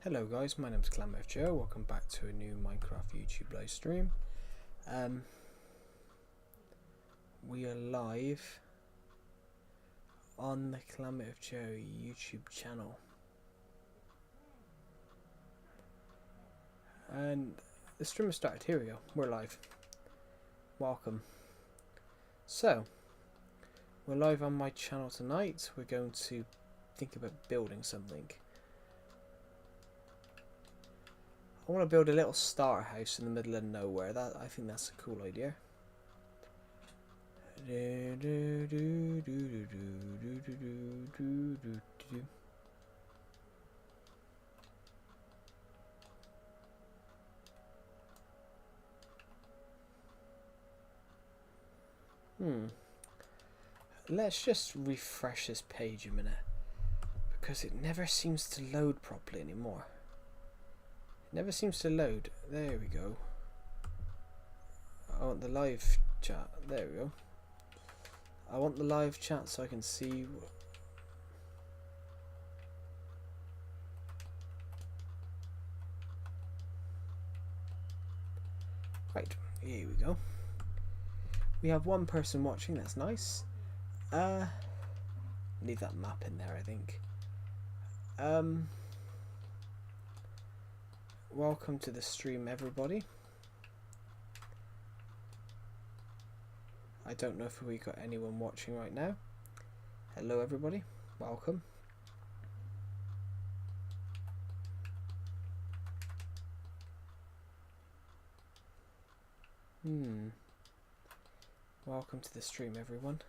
Hello guys, my name's Joe. Welcome back to a new Minecraft YouTube live stream. We are live on the Joe YouTube channel. And the stream has started. Here we go. We're live. Welcome. So, we're live on my channel tonight. We're going to think about building something. I want to build a little starter house in the middle of nowhere. I think that's a cool idea. Let's just refresh this page a minute, because it never seems to load properly anymore. Never seems to load. There we go. I want the live chat. There we go. I want the live chat so I can see. Right, here we go. We have one person watching. That's nice. Leave that map in there, I think. Welcome to the stream, everybody. I don't know if we got anyone watching right now. Hello, everybody. Welcome. Welcome to the stream, everyone.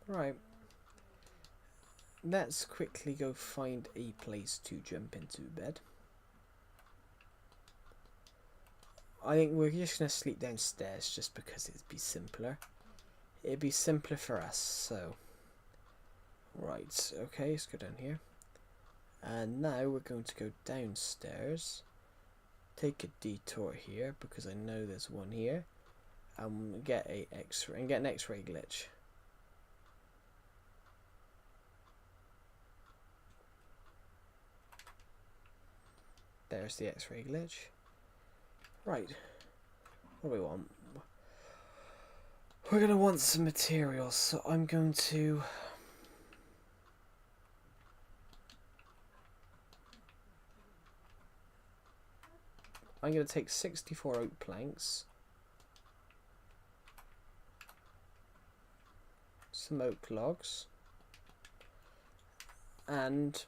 Right. Let's quickly go find a place to jump into bed. I think we're just going to sleep downstairs just because it'd be simpler. It'd be simpler for us, so. Right, okay, let's go down here. And now we're going to go downstairs. Take a detour here because I know there's one here. And get an X-ray glitch. There's the X-ray glitch. Right. What do we want? We're going to want some materials, so I'm going to... I'm going to take 64 oak planks. Some oak logs. And...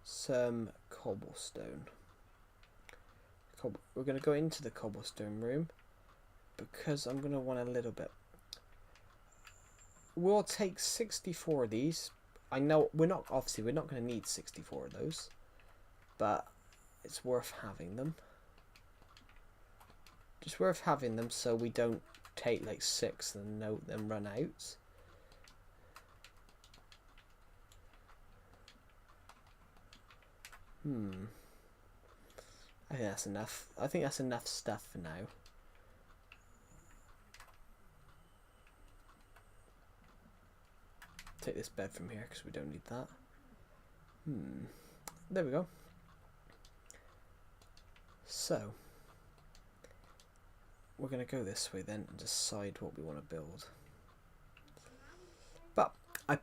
some cobblestone. We're going to go into the cobblestone room because I'm going to want a little bit. We'll take 64 of these. I know we're not going to need 64 of those, but it's worth having them. Just worth having them so we don't take like 6 and then run out. I think that's enough. I think that's enough stuff for now. Take this bed from here because we don't need that. There we go. So we're going to go this way then and decide what we want to build. But I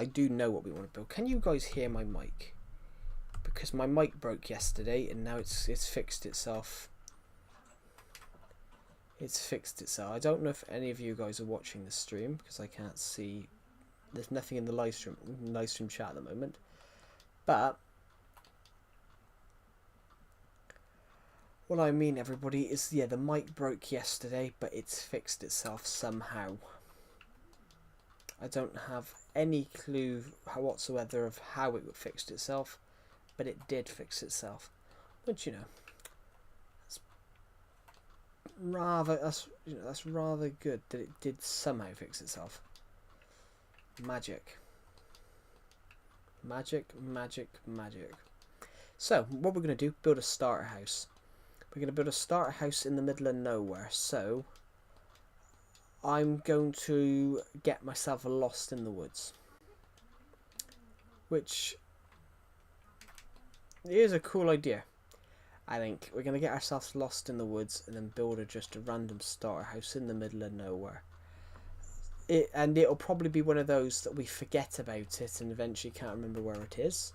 do know what we want to build. Can you guys hear my mic? Because my mic broke yesterday and now it's fixed itself. It's fixed itself. I don't know if any of you guys are watching the stream because I can't see. There's nothing in the live stream chat at the moment. But what I mean, everybody, is the mic broke yesterday, but it's fixed itself somehow. I don't have any clue whatsoever of how it fixed itself. But it did fix itself, which that's rather good that it did somehow fix itself. Magic. So what we're going to do, build a starter house. We're going to build a starter house in the middle of nowhere. So I'm going to get myself lost in the woods. Which is a cool idea. I think we're going to get ourselves lost in the woods and then build just a random starter house in the middle of nowhere. And it'll probably be one of those that we forget about it and eventually can't remember where it is.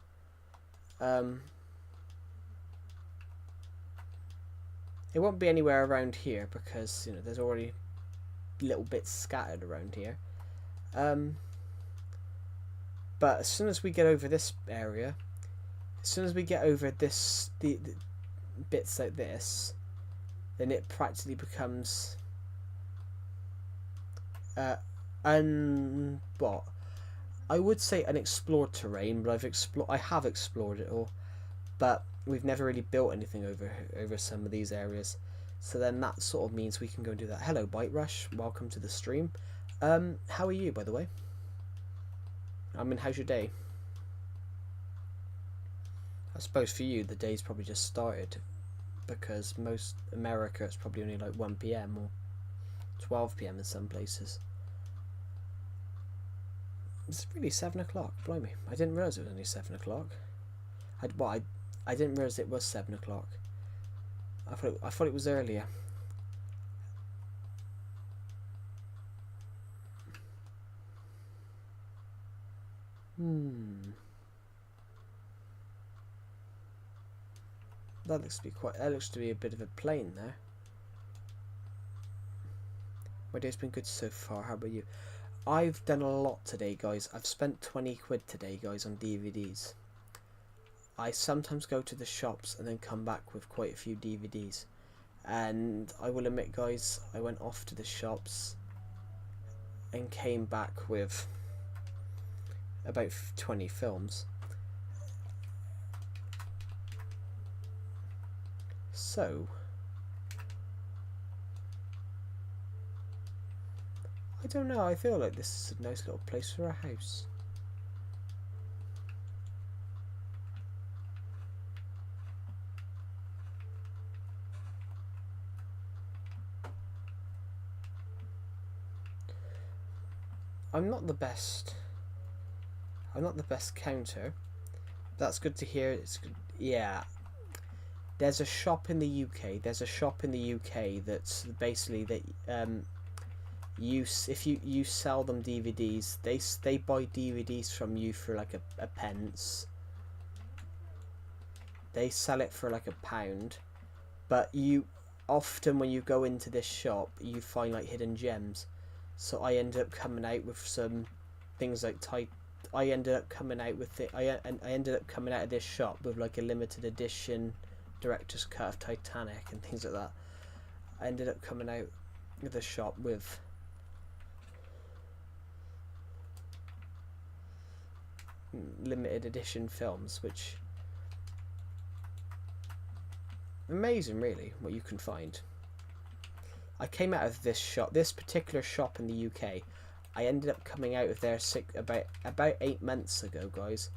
It won't be anywhere around here because, you know, there's already little bits scattered around here. But as soon as we get over this area, as soon as we get over this, the bits like this, then it practically becomes well, I would say unexplored terrain, but I have explored it all, but we've never really built anything over some of these areas. So then that sort of means we can go and do that. Hello, Bite Rush. Welcome to the stream. How are you, by the way? I mean, how's your day? I suppose for you, the day's probably just started, because most America, it's probably only like 1 PM or 12 PM in some places. It's really 7 o'clock. Blimey, I didn't realise it was only 7 o'clock. I didn't realise it was 7 o'clock. I thought it was earlier. That looks to be a bit of a plane there. My day's been good so far. How about you? I've done a lot today, guys. I've spent 20 quid today, guys, on DVDs. I sometimes go to the shops and then come back with quite a few DVDs. And I will admit, guys, I went off to the shops and came back with about 20 films. So I don't know, I feel like this is a nice little place for a house. I'm not the best counter. That's good to hear. It's good. Yeah. There's a shop in the UK. That's basically that if you sell them DVDs, they buy DVDs from you for like a pence. They sell it for like £1, but you often, when you go into this shop, you find like hidden gems. So I ended up coming out with some things like I ended up coming out of this shop with like a limited edition director's cut of Titanic and things like that. I ended up coming out of the shop with limited edition films, which amazing, really, what you can find. I came out of this particular shop in the UK. I ended up coming out of there about 8 months ago, guys.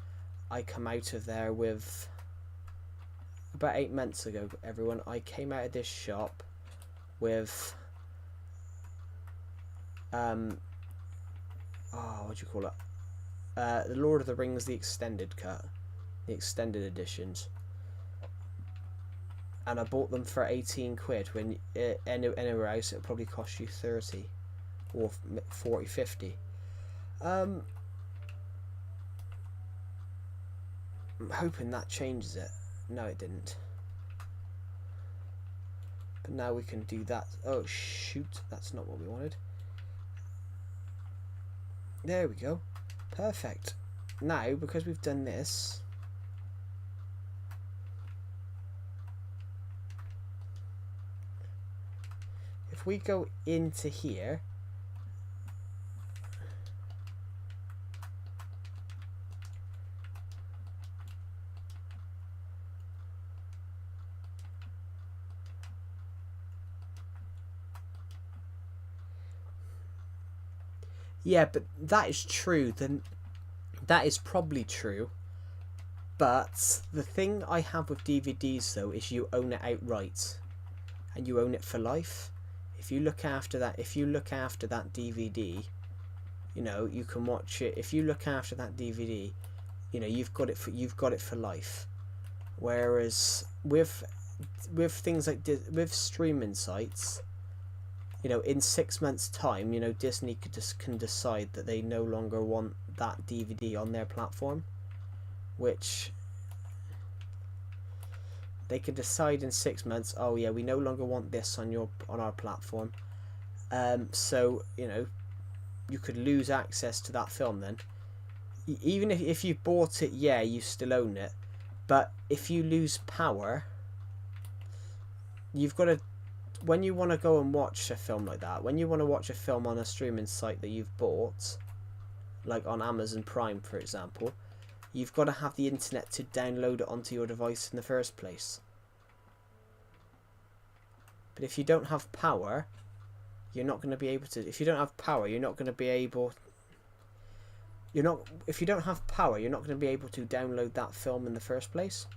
I come out of there with about 8 months ago, everyone. I came out of this shop with what do you call it? The Lord of the Rings, the extended cut, the extended editions. And I bought them for 18 quid when anywhere else it would probably cost you 30 or 40, 50. I'm hoping that changes it. No, it didn't. But now we can do that. Oh shoot, that's not what we wanted. There we go. Perfect. Now, because we've done this, if we go into here, yeah, but that is true. Then that is probably true. But the thing I have with DVDs though is you own it outright. and you own it for life. If you look after that DVD, you know, you can watch it. If you look after that DVD, you know, you've got it for life. Whereas with things like with streaming sites, you know, in 6 months' time, you know, Disney can decide that they no longer want that DVD on their platform, which they could decide in 6 months. Oh yeah, we no longer want this on our platform. So you know, you could lose access to that film then. Even if you bought it, yeah, you still own it. But if you lose power, you've got to, when you want to go and watch a film like that, when you want to watch a film on a streaming site that you've bought, like on Amazon Prime, for example, you've got to have the internet to download it onto your device in the first place. But if you don't have power, you're not going to be able to. If you don't have power, you're not going to be able. If you don't have power, you're not going to be able to download that film in the first place.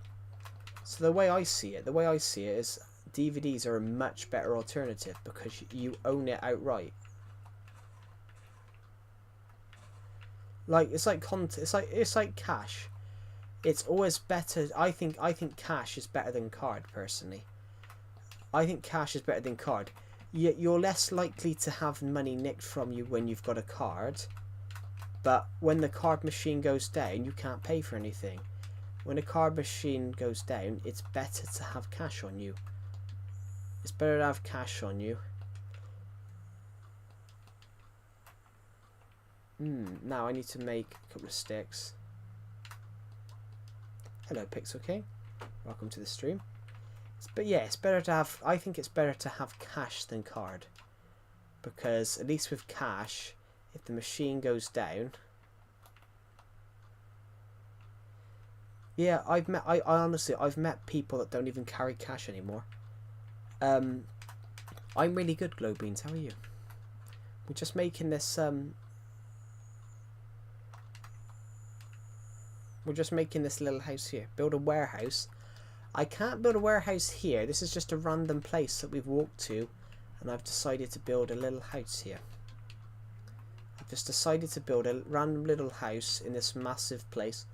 So the way I see it is DVDs are a much better alternative because you own it outright. Like it's like cash. It's always better. I think cash is better than card personally. I think cash is better than card. You're less likely to have money nicked from you when you've got a card. But when the card machine goes down, you can't pay for anything. When a card machine goes down, it's better to have cash on you. It's better to have cash on you. Now I need to make a couple of sticks. Hello, Pixel King. Welcome to the stream. But yeah, it's better to have. I think it's better to have cash than card, because at least with cash, if the machine goes down. Yeah, I honestly, I've met people that don't even carry cash anymore. I'm really good, Glowbeans. How are you? We're just making this. We're just making this little house here. Build a warehouse. I can't build a warehouse here. This is just a random place that we've walked to, and I've decided to build a little house here. I've just decided to build a random little house in this massive place.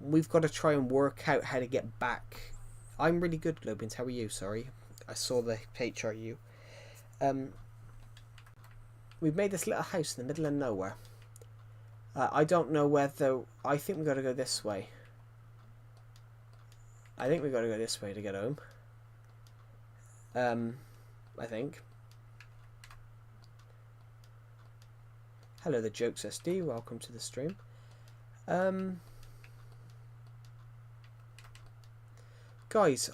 We've got to try and work out how to get back. I'm really good, Globins. How are you? Sorry, I saw the HRU. We've made this little house in the middle of nowhere. I don't know whether. I think we've got to go this way. I think we've got to go this way to get home. I think. Hello, the Jokes SD. Welcome to the stream. Guys,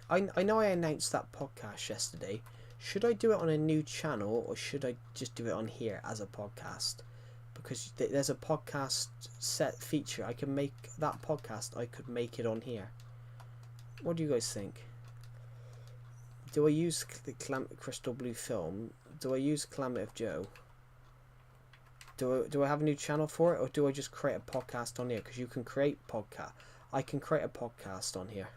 I know I announced that podcast yesterday. Should I do it on a new channel or should I just do it on here as a podcast? Because there's a podcast set feature. I can make that podcast. I could make it on here. What do you guys think? Do I use the Crystal Blue film? Do I use Calamity of Joe? Do I have a new channel for it, or do I just create a podcast on here? Because you can create podcast. I can create a podcast on here,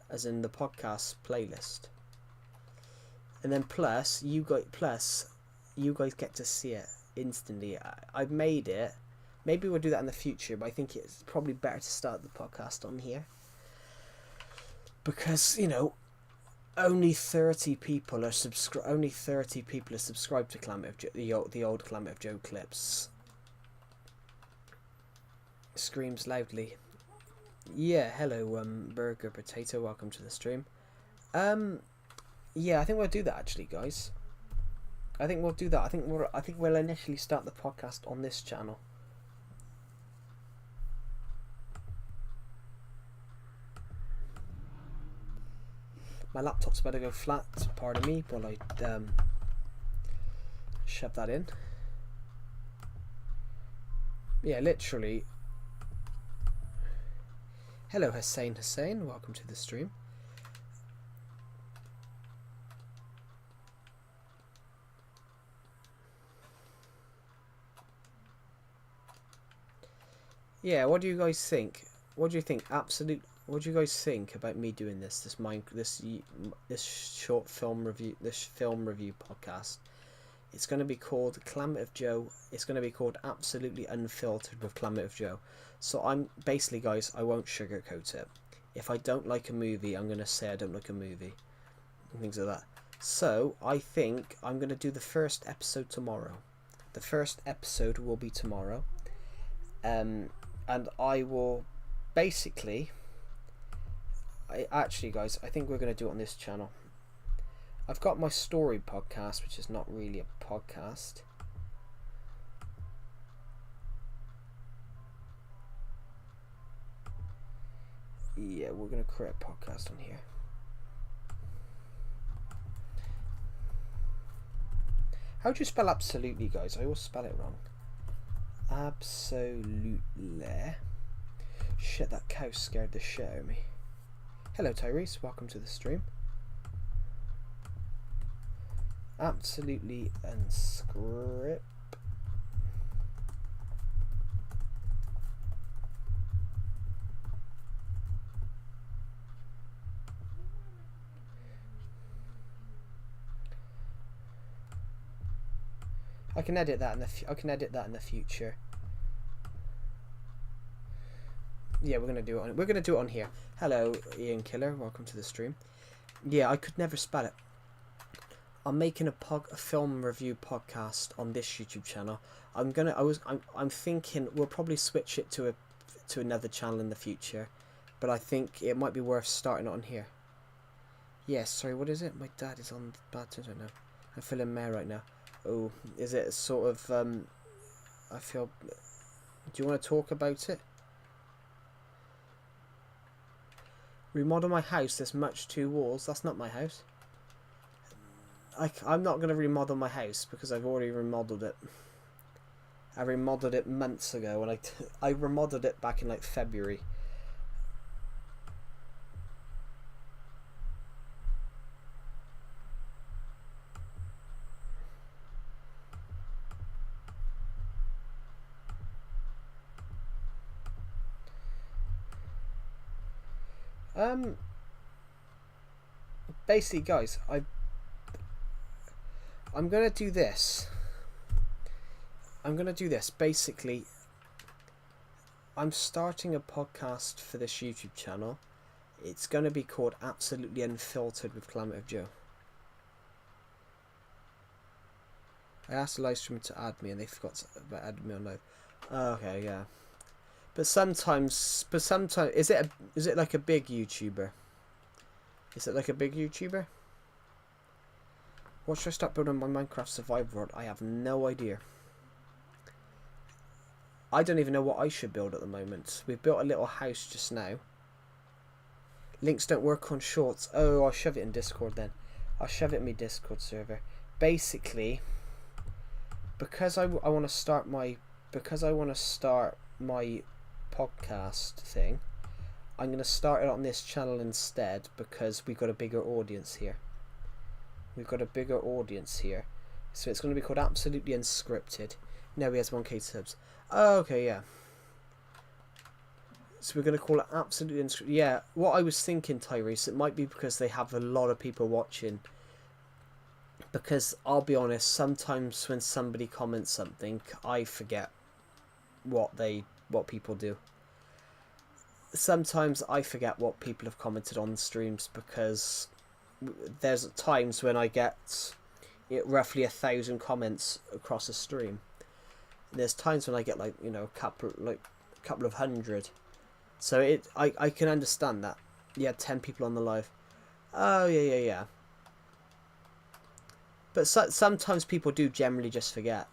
as in the podcast playlist. And then plus you guys get to see it instantly. I've made it. Maybe we'll do that in the future, but I think it's probably better to start the podcast on here. Because, you know, only 30 people are subscribed to Calamity of Joe, the old Calamity of Joe clips. Screams loudly. Yeah, hello, Burger Potato, welcome to the stream. Yeah, I think we'll do that actually, guys. I think we'll do that. I think we'll initially start the podcast on this channel. My laptop's about to go flat, pardon me, while I shove that in. Yeah, literally. Hello, Hussein, welcome to the stream. Yeah, what do you guys think? What do you think? Absolute. what do you guys think about me doing this short film review, this film review podcast? It's going to be called Climate of Joe. It's going to be called Absolutely Unfiltered with Climate of Joe. So I'm basically, guys, I won't sugarcoat it. If I don't like a movie, I'm going to say I don't like a movie. And things like that. So I think I'm going to do the first episode tomorrow. The first episode will be tomorrow. And I will basically... Actually, guys, I think we're going to do it on this channel. I've got my story podcast, which is not really a podcast. Yeah, we're going to create a podcast on here. How do you spell absolutely, guys? I always spell it wrong. Absolutely. Shit, that cow scared the shit out of me. Hello, Tyrese. Welcome to the stream. Absolutely unscript. I can edit that in the future. Yeah, we're gonna do it on here. Hello, Ian Killer. Welcome to the stream. Yeah, I could never spell it. I'm making a film review podcast on this YouTube channel. I'm thinking we'll probably switch it to another channel in the future, but I think it might be worth starting it on here. Yes, sorry, what is it? My dad is on bad terms right now. I'm feeling mare right now. Oh, is it sort of I feel... Do you want to talk about it? Remodel my house. There's much 2 walls. That's not my house. I'm not going to remodel my house because I've already remodeled it. I remodeled it months ago, and I remodeled it back in like February. Basically, guys, I'm gonna do this. Basically, I'm starting a podcast for this YouTube channel. It's gonna be called Absolutely Unfiltered with Climate of Joe. I asked the live stream to add me, and they forgot to add me on live. Okay, yeah. But sometimes, is it like a big YouTuber? Is it like a big YouTuber? What should I start building my Minecraft survival world? I have no idea. I don't even know what I should build at the moment. We've built a little house just now. Links don't work on shorts. Oh, I'll shove it in Discord then. I'll shove it in my Discord server. Basically, because I want to start my podcast thing, I'm going to start it on this channel instead because we've got a bigger audience here. So it's going to be called Absolutely Unscripted. Now he has 1k subs. Oh, okay, yeah. So we're going to call it Absolutely Unscripted. Yeah, what I was thinking, Tyrese, it might be because they have a lot of people watching. Because I'll be honest, sometimes when somebody comments something, I forget what people do. Sometimes I forget what people have commented on the streams because there's times when I get roughly 1,000 comments across a stream. And there's times when I get like, you know, a couple of hundred. So I can understand that. Yeah, 10 people on the live. Oh yeah. But sometimes people do generally just forget.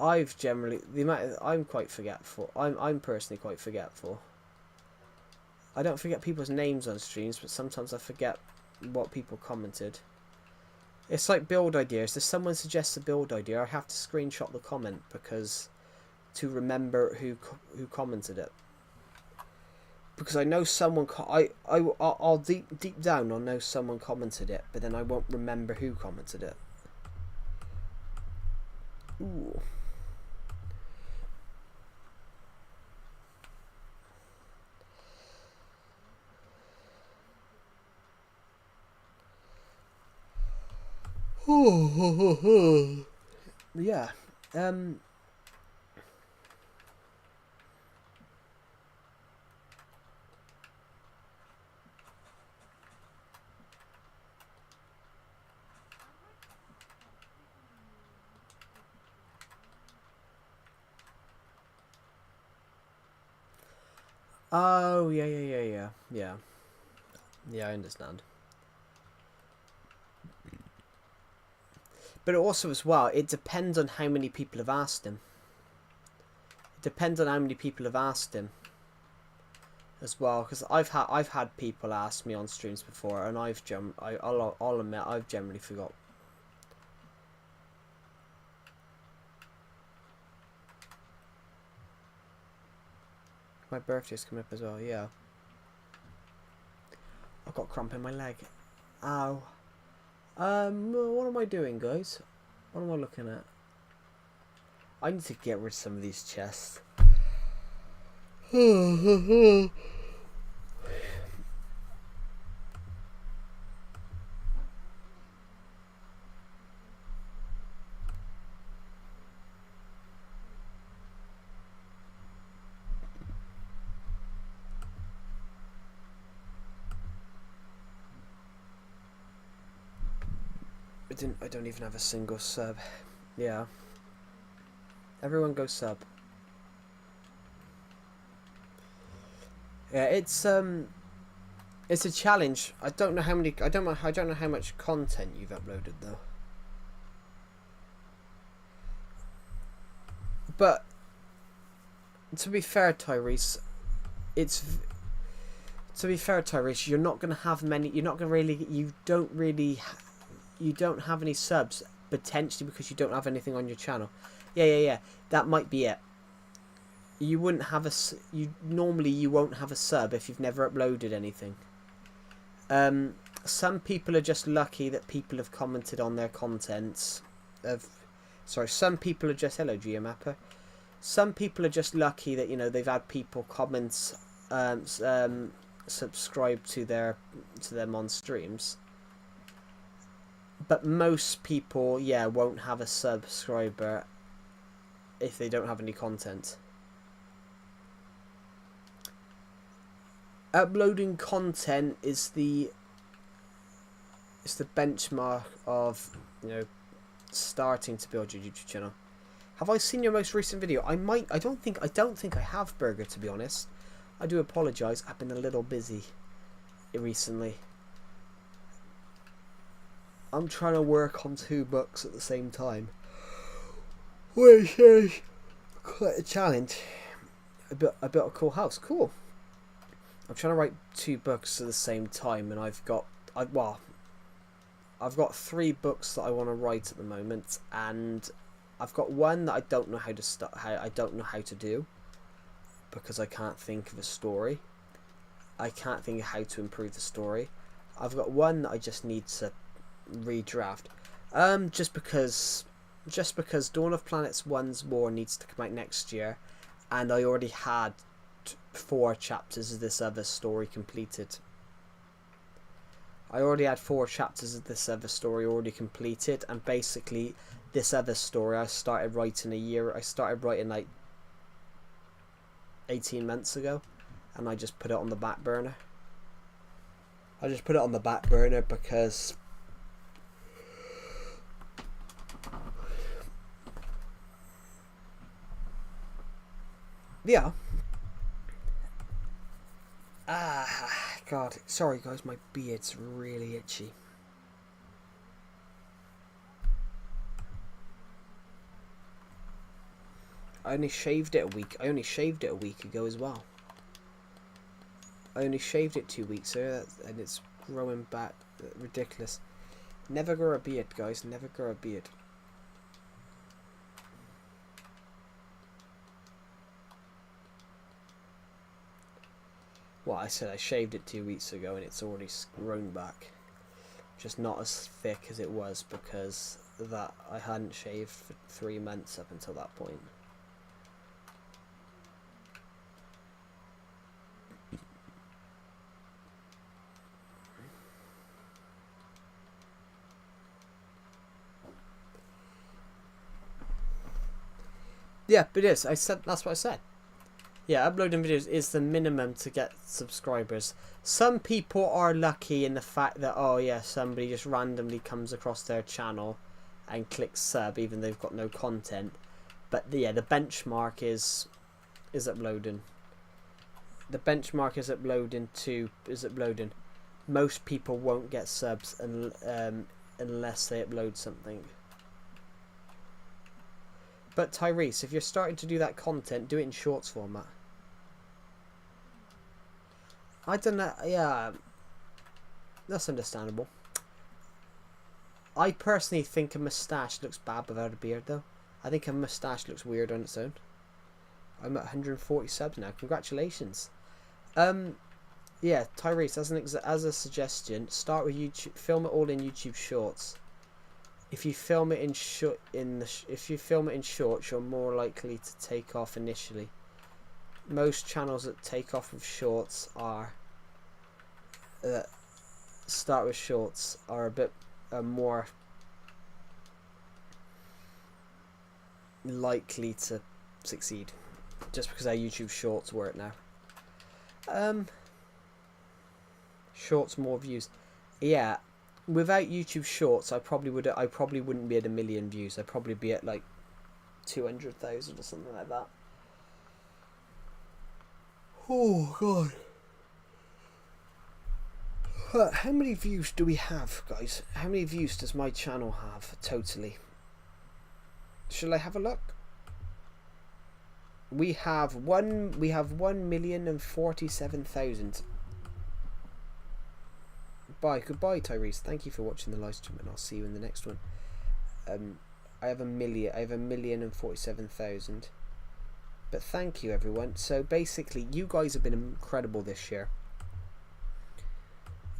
I'm quite forgetful. I'm personally quite forgetful. I don't forget people's names on streams, but sometimes I forget what people commented. It's like build ideas. If someone suggests a build idea, I have to screenshot the comment because to remember who commented it. Because I know someone. I'll deep down I'll know someone commented it, but then I won't remember who commented it. Ooh. Yeah. Oh, yeah. Yeah, I understand. But also as well, it depends on how many people have asked him. It depends on how many people have asked him as well, because I've had people ask me on streams before, and I'll admit I've generally forgot. My birthday's coming up as well. Yeah. I've got cramp in my leg. Ow. What am I doing, guys? What am I looking at? I need to get rid of some of these chests. I don't even have a single sub. Yeah. Everyone go sub. Yeah, it's a challenge. I don't know how many. I don't know how much content you've uploaded though. But to be fair, Tyrese, you're not gonna have many. You're not gonna really. You don't have any subs potentially because you don't have anything on your channel. Yeah. That might be it. You wouldn't have a. Normally you won't have a sub if you've never uploaded anything. Some people are just lucky that people have commented on their contents. Some people are just hello Geomapper. Some people are just lucky that they've had people comments, subscribe to them on streams. But most people, won't have a subscriber if they don't have any content. Uploading content is the benchmark of starting to build your YouTube channel. Have I seen your most recent video? I don't think I have, Burger, to be honest. I do apologise. I've been a little busy recently. I'm trying to work on 2 books at the same time, which is quite a challenge. I built a cool house. Cool. I'm trying to write 2 books at the same time, and I've got 3 books that I want to write at the moment, and I've got one that I don't know how to start. I don't know how to do because I can't think of a story. I can't think of how to improve the story. I've got one that I just need to redraft. Just because Dawn of Planets 1's War needs to come out next year, and I already had 4 chapters of this other story completed. I already had 4 chapters of this other story already completed, and basically this other story I started writing like 18 months ago, and I just put it on the back burner. Because yeah. God, sorry guys, my beard's really itchy. I only shaved it a week ago as well. I only shaved it 2 weeks ago, and it's growing back. Ridiculous. Never grow a beard, guys. Never grow a beard. Well, I said I shaved it 2 weeks ago, and it's already grown back. Just not as thick as it was because that I hadn't shaved for 3 months up until that point. Yeah, it is. That's what I said. Yeah, uploading videos is the minimum to get subscribers. Some people are lucky in the fact that, oh yeah, somebody just randomly comes across their channel and clicks sub even though they've got no content. But yeah, the benchmark is uploading. The benchmark is uploading. Most people won't get subs unless they upload something. But Tyrese, if you're starting to do that content, do it in shorts format. I don't know. Yeah, that's understandable. I personally think a moustache looks bad without a beard, though. I think a moustache looks weird on its own. I'm at 140 subs now. Congratulations. Yeah, Tyrese, as a suggestion, start with YouTube. Film it all in YouTube Shorts. If you film it in shorts, you're more likely to take off initially. Most channels that take off with shorts are start with shorts are a bit more likely to succeed, just because our YouTube Shorts work now. Shorts more views. Yeah, without YouTube Shorts, I probably wouldn't be at 1 million views. I'd probably be at like 200,000 or something like that. Oh god. How many views do we have, guys? How many views does my channel have totally? Shall I have a look? We have 1,047,000. Goodbye, Tyrese. Thank you for watching the live stream, and I'll see you in the next one. I have 1,047,000. But thank you, everyone. So basically, you guys have been incredible this year.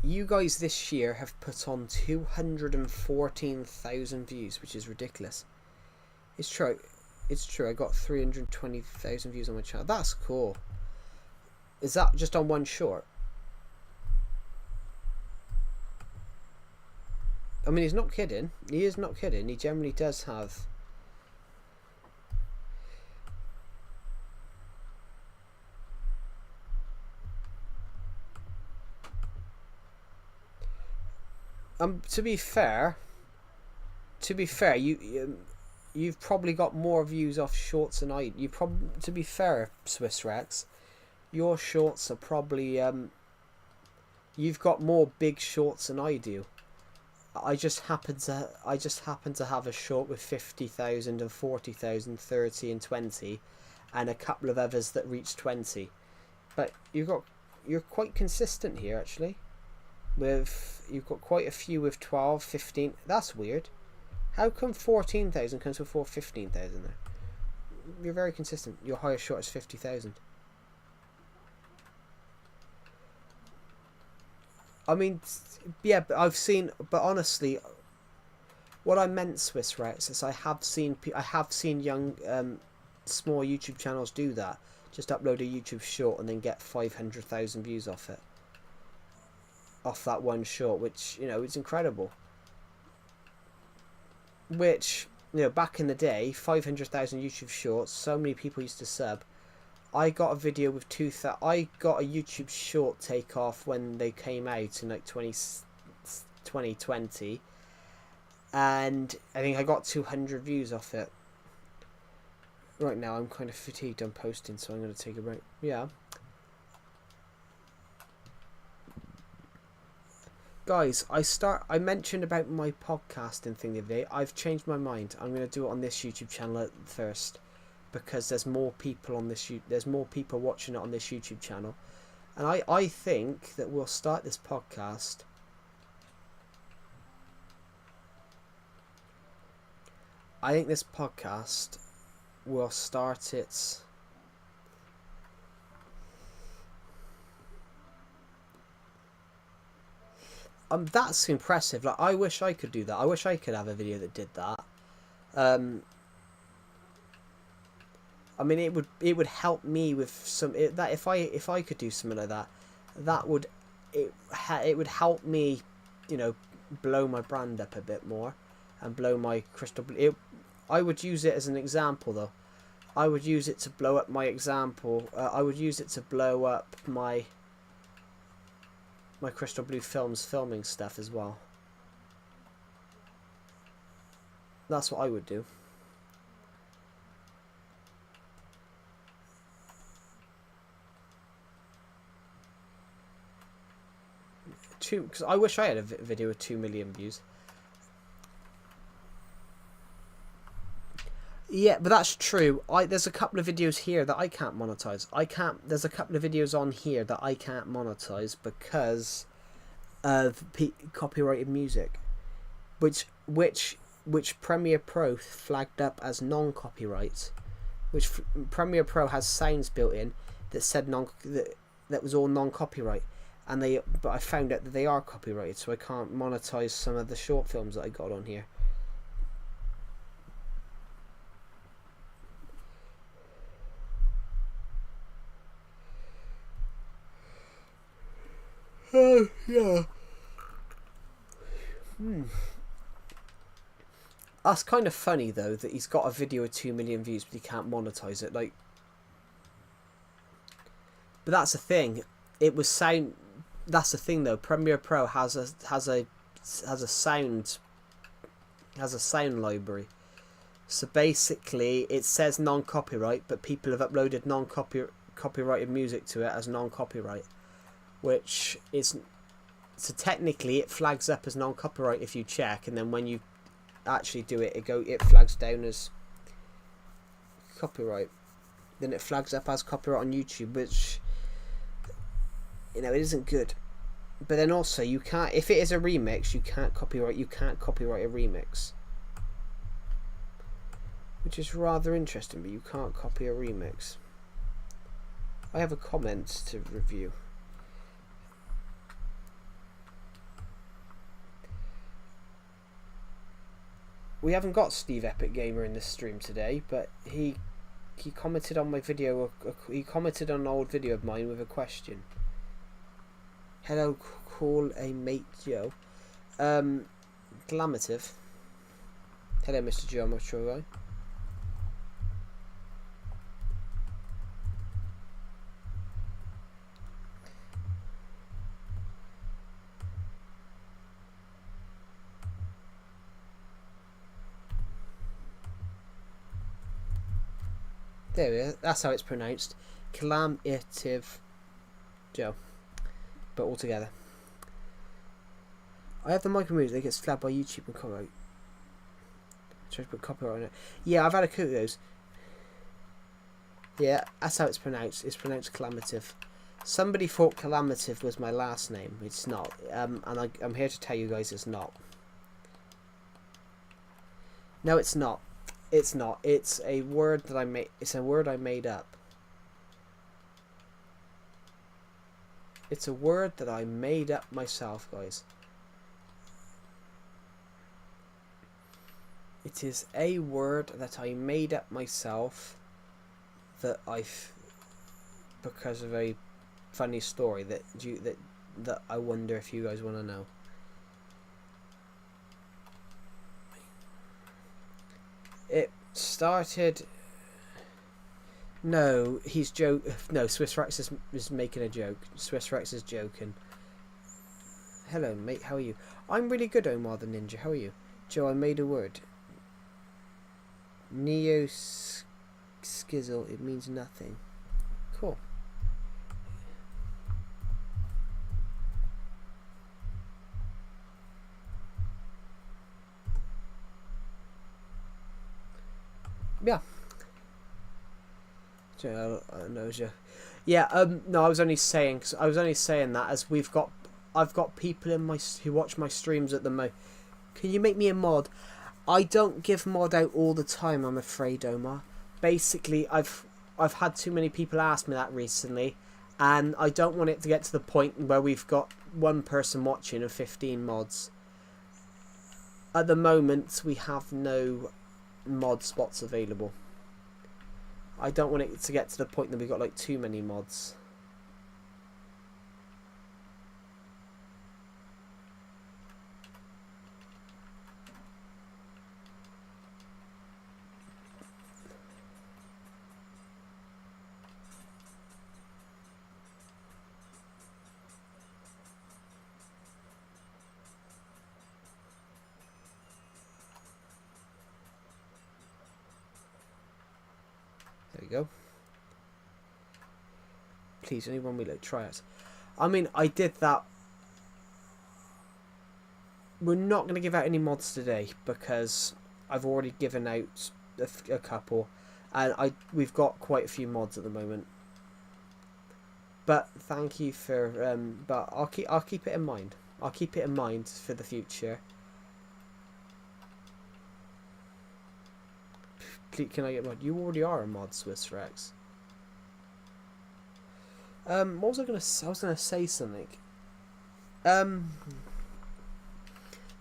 You guys this year have put on 214,000 views, which is ridiculous. It's true. It's true. I got 320,000 views on my channel. That's cool. Is that just on one short? I mean, he's not kidding. He is not kidding. He generally does have. To be fair, you've probably got more views off shorts than I. To be fair, Swiss Rex, your shorts are probably you've got more big shorts than I do. I just happen to have a short with 50,000 and 40,000, 30 and 20, and a couple of others that reach 20. But you're quite consistent here actually. You've got quite a few with 12, 15. That's weird. How come 14,000 comes before 15,000 there? You're very consistent. Your highest short is 50,000. I mean, yeah, but but honestly, what I meant, Swiss Rex, is I have seen young, small YouTube channels do that. Just upload a YouTube short and then get 500,000 views off it. Off that one short, which, you know, is incredible. Which, you know, back in the day, 500,000 YouTube shorts, so many people used to sub. I got a video with I got a YouTube short take off when they came out in like 2020, and I think I got 200 views off it. Right now I'm kind of fatigued on posting, so I'm going to take a break. Yeah. Guys, I mentioned about my podcasting thing the other day. I've changed my mind. I'm going to do it on this YouTube channel at first, because there's more people on this. There's more people watching it on this YouTube channel, and I think that we'll start this podcast. I think this podcast will start its. That's impressive. Like, I wish I could do that. I wish I could have a video that did that. I mean, it would help me with some that if I could do something like that, it would help me, you know, blow my brand up a bit more, and blow my crystal. I would use it as an example though. I would use it to blow up my example. I would use it to blow up my Crystal Blue Films filming stuff as well. That's what I would do. Because I wish I had a video with 2 million views. Yeah, but that's true. There's a couple of videos here that I can't monetize. There's a couple of videos on here that I can't monetize because of copyrighted music, which Premiere Pro flagged up as non-copyright, which Premiere Pro has sounds built in that said that was all non-copyright, but I found out that they are copyrighted, so I can't monetize some of the short films that I got on here. Oh, yeah. That's kind of funny, though, that he's got a video with 2 million views, but he can't monetize it. Like, but that's the thing. It was sound. That's the thing, though. Premiere Pro has a sound library. So basically, it says non-copyright, but people have uploaded copyrighted music to it as non-copyright, which is, so technically it flags up as non-copyright if you check, and then when you actually do it, it flags down as copyright. Then it flags up as copyright on YouTube, which, you know, it isn't good. But then also, you can't, if it is a remix, you can't copyright a remix, which is rather interesting. But you can't copy a remix. I have a comment to review. We haven't got Steve Epic Gamer in this stream today, but he commented on my video. He commented on an old video of mine with a question. Hello, call a mate Joe. Glamative. Hello, Mr. Joe. I'm not sure why. There we are. That's how it's pronounced. Glamative Joe. But all together. I have the micro music that gets flagged by YouTube and copyright. Try to put copyright on it. Yeah, I've had a coup of those. Yeah, that's how it's pronounced. It's pronounced Calamative. Somebody thought Calamative was my last name. It's not. And I'm here to tell you guys it's not. No, it's not. It's not. It's a word that I made. It's a word I made up. It's a word that I made up myself, guys. It is a word that I made up myself that because of a funny story that I wonder if you guys want to know. It started. No, he's No, Swiss Rex is making a joke. Swiss Rex is joking. Hello, mate. How are you? I'm really good, Omar the Ninja. How are you? Joe, I made a word. Neo Skizzle. It means nothing. Cool. Yeah. No, I was only saying that as I've got people who watch my streams at the moment. Can you make me a mod? I don't give mod out all the time, I'm afraid, Omar. Basically, I've had too many people ask me that recently, and I don't want it to get to the point where we've got one person watching and 15 mods. At the moment, we have no mod spots available. I don't want it to get to the point that we've got like too many mods. There we go. Please, only one reload. Try it. I mean, I did that. We're not going to give out any mods today because I've already given out a couple, and we've got quite a few mods at the moment. But thank you for. But I'll keep it in mind. I'll keep it in mind for the future. Please, can I get mod? You already are a mod, Swiss Rex. What was I gonna say? I was gonna say something.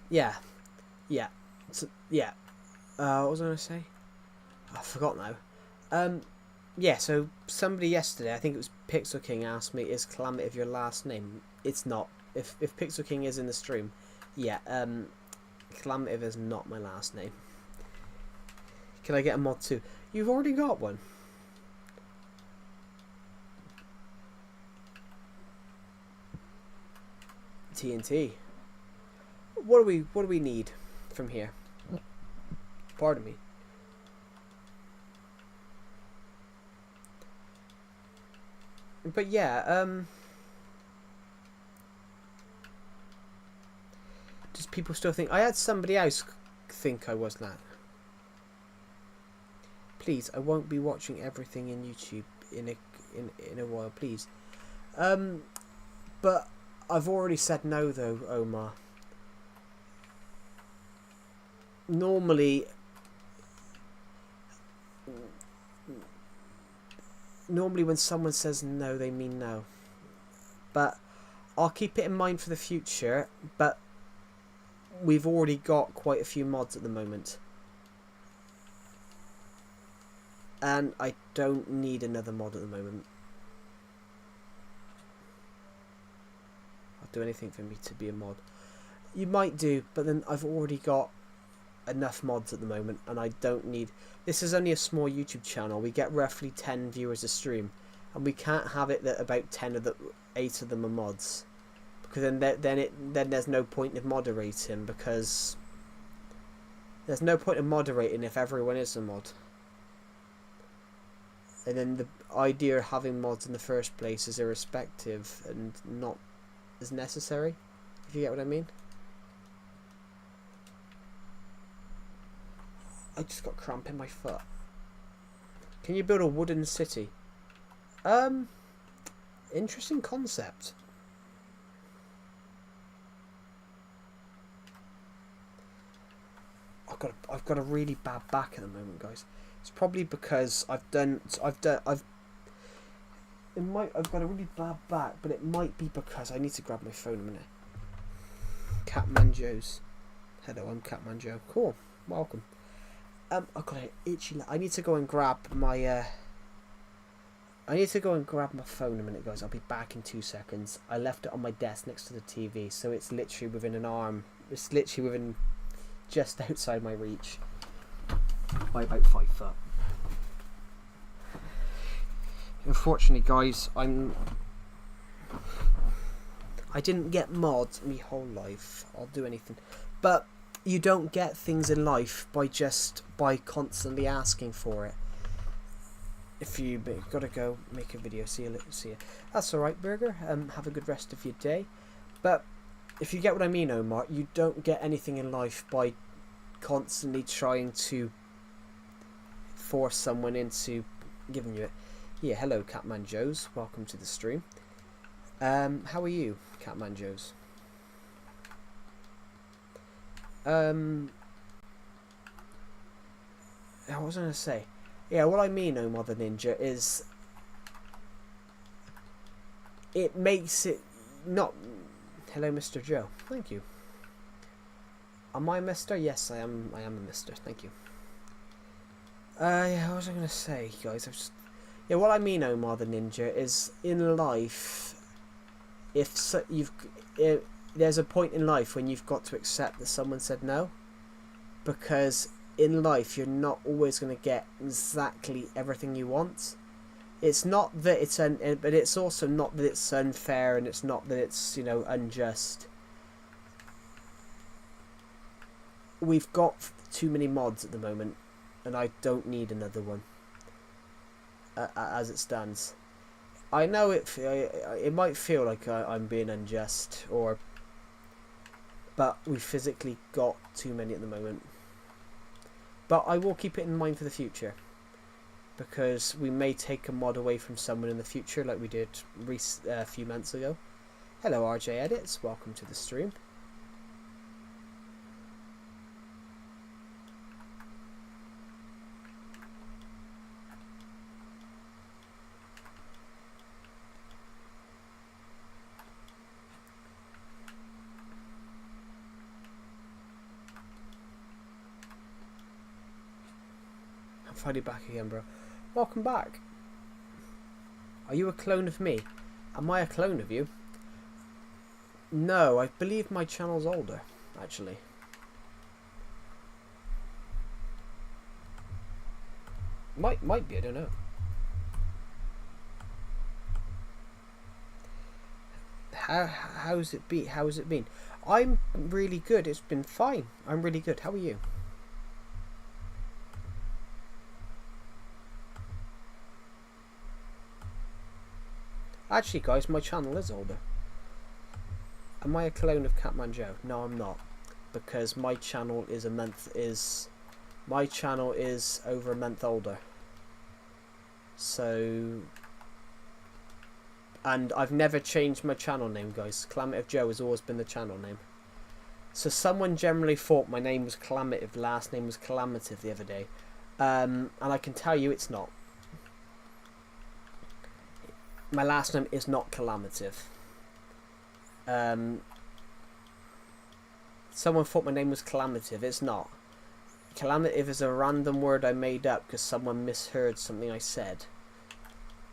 Yeah. So, yeah. What was I gonna say? I forgot now. Yeah. So somebody yesterday, I think it was Pixel King, asked me, "Is Calamitive your last name?" It's not. If Pixel King is in the stream, yeah. Calamitive is not my last name. Can I get a mod too? You've already got one. TNT. What do we need from here? Pardon me. But yeah, just people still think I had somebody else think I was that. Please, I won't be watching everything in YouTube in a while, please. But I've already said no though, Omar. Normally when someone says no, they mean no. But I'll keep it in mind for the future, but we've already got quite a few mods at the moment. And I don't need another mod at the moment. I'll do anything for me to be a mod. You might do, but then I've already got enough mods at the moment, and I don't need. This is only a small YouTube channel. We get roughly 10 viewers a stream, and we can't have it that about 8 of them are mods, because then there's no point in moderating, because there's no point in moderating if everyone is a mod. And then the idea of having mods in the first place is irrespective and not as necessary, if you get what I mean. I just got cramp in my foot. Can you build a wooden city? Interesting concept. I've got a really bad back at the moment, guys. It's probably because I've got a really bad back, but it might be because I need to grab my phone a minute. Catmanjo's. Hello, I'm Catmanjo. Cool. Welcome. I've got an itchy leg. I need to go and grab my phone a minute, guys. I'll be back in 2 seconds. I left it on my desk next to the TV, so it's literally within an arm. It's literally within just outside my reach by about 5 foot. Unfortunately, guys, I didn't get mods my whole life. I'll do anything, but you don't get things in life by constantly asking for it. If you've got to go make a video, see you. That's all right, Burger. Have a good rest of your day. But if you get what I mean, Omar, you don't get anything in life by constantly trying to force someone into giving you it. Yeah, hello, Catman Joes. Welcome to the stream. How are you, Catman Joes? What was I going to say? Yeah, what I mean, Omar the Ninja, is it makes it not... Hello, Mr. Joe. Thank you. Am I Mr.? Yes, I am a Mr. Thank you. Yeah, what was I going to say, guys? Yeah, what I mean, Omar the Ninja, is in life, there's a point in life when you've got to accept that someone said no, because in life you're not always going to get exactly everything you want. It's not that it's but it's also not that it's unfair, and it's not that it's, you know, unjust. We've got too many mods at the moment, and I don't need another one. as it stands. I know it might feel like I'm being unjust, but we physically got too many at the moment. But I will keep it in mind for the future, because we may take a mod away from someone in the future, like we did a few months ago. Hello, RJ Edits. Welcome to the stream. I'm finally back again, bro. Welcome back. Are you a clone of me? Am I a clone of you? No, I believe my channel's older, actually. Might be, I don't know. How's it been? I'm really good. It's been fine. I'm really good. How are you? Actually, guys, my channel is older. Am I a clone of Catman Joe? No, I'm not, because my channel is over a month older. So, and I've never changed my channel name, guys. Calamative Joe has always been the channel name. So someone generally thought my name was Calamative, last name was Calamative the other day, and I can tell you it's not. My last name is not Calamative. Someone thought my name was Calamative. It's not. Calamative is a random word I made up because someone misheard something I said.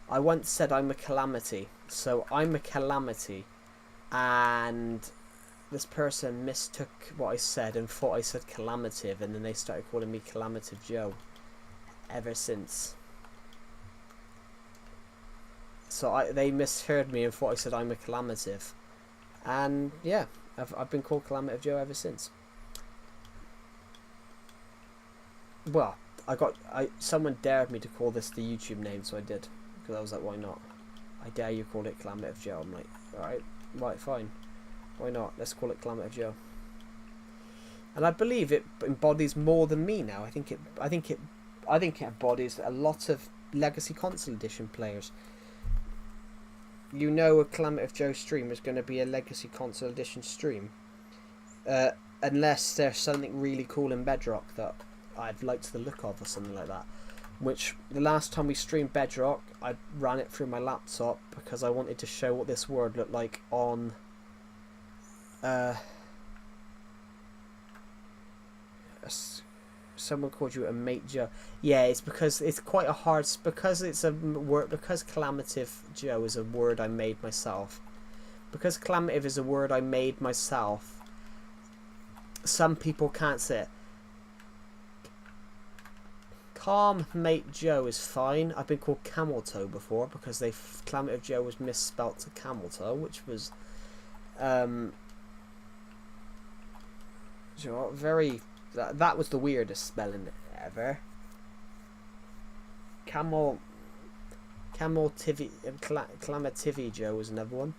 I once said I'm a calamity. So I'm a calamity. And this person mistook what I said and thought I said Calamative. And then they started calling me Calamative Joe. Ever since. So they misheard me and thought I said I'm a Calamative. And yeah, I've been called Calamative Joe ever since. Well, someone dared me to call this the YouTube name, so I did. Because I was like, why not? I dare you call it Calamative Joe. I'm like, alright, right, fine. Why not? Let's call it Calamative Joe. And I believe it embodies more than me now. I think it embodies a lot of Legacy Console Edition players. You know, a Calamative Joe stream is going to be a Legacy Console Edition stream. Unless there's something really cool in Bedrock that I'd like the look of or something like that. Which, the last time we streamed Bedrock, I ran it through my laptop because I wanted to show what this word looked like on... someone called you a mate Joe. Yeah, it's because it's quite a hard... Because it's a word... Because Calamative Joe is a word I made myself. Because Calamative is a word I made myself, some people can't say it. Calm Mate Joe is fine. I've been called Camel Toe before because Calamative Joe was misspelt to Camel Toe, which was you know, very... That was the weirdest spelling ever. Calamative Joe was another one.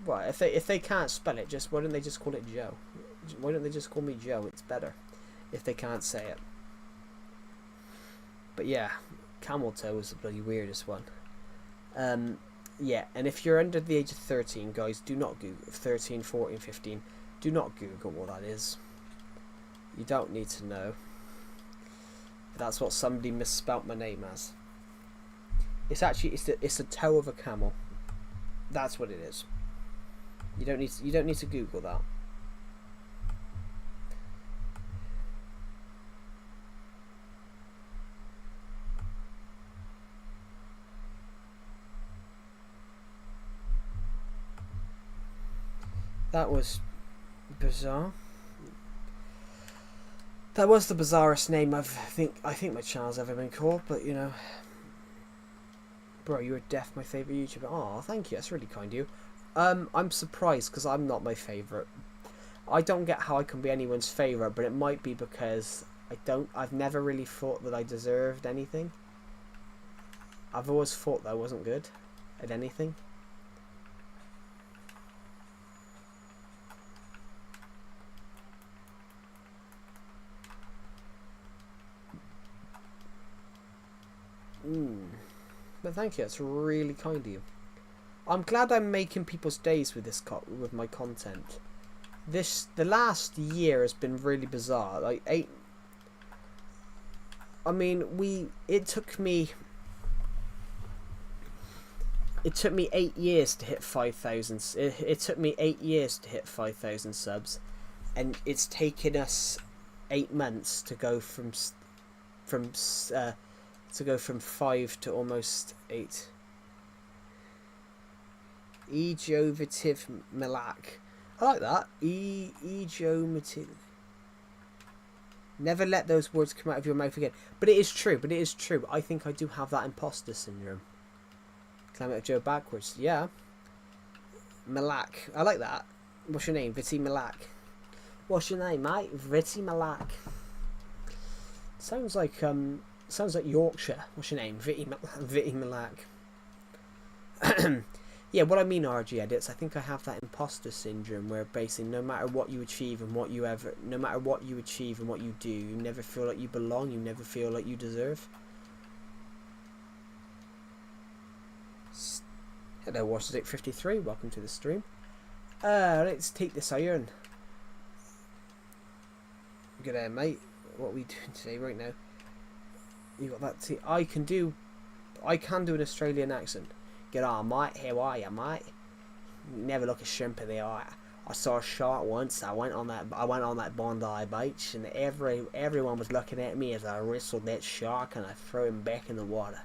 Right, if they can't spell it, why don't they just call it Joe? Why don't they just call me Joe? It's better if they can't say it. But yeah, Camel Toe was the bloody weirdest one. Yeah, and if you're under the age of 13, guys, do not Google 13, 14, 15. Do not Google what that is. You don't need to know. That's what somebody misspelt my name as. It's actually it's the toe of a camel. That's what it is. You don't need to Google that. That was bizarre. That was the bizarrest name I think my channel's ever been called, but you know. Bro, you were Def, my favourite YouTuber. Oh, thank you, that's really kind of you. I'm surprised because I'm not my favourite. I don't get how I can be anyone's favourite, but it might be because I've never really thought that I deserved anything. I've always thought that I wasn't good at anything. But thank you, that's really kind of you. I'm glad I'm making people's days with this with my content. The last year has been really bizarre. Like it took me 8 years to hit 5,000. It took me 8 years to hit 5,000 subs, and it's taken us 8 months to go from 5 to almost 8. Ejovative Malak. I like that. Ejovative. Never let those words come out of your mouth again. But it is true. I think I do have that imposter syndrome. Climb out of Joe backwards. Yeah. Malak. I like that. What's your name? Viti Malak. What's your name, mate? Viti Malak. Sounds like Yorkshire. What's your name? Viti Malak. Yeah, what I mean, RG edits, I think I have that imposter syndrome where basically no matter what you achieve and what you do, you never feel like you belong, you never feel like you deserve. Hello, Washington53, welcome to the stream. Let's take this iron. Good day, mate. What are we doing today right now? You got that tea? I can do an Australian accent. Get on, mate. How are you, mate? You never look a shrimp in the eye. I saw a shark once. I went on that Bondi Beach, and everyone was looking at me as I wrestled that shark and I threw him back in the water.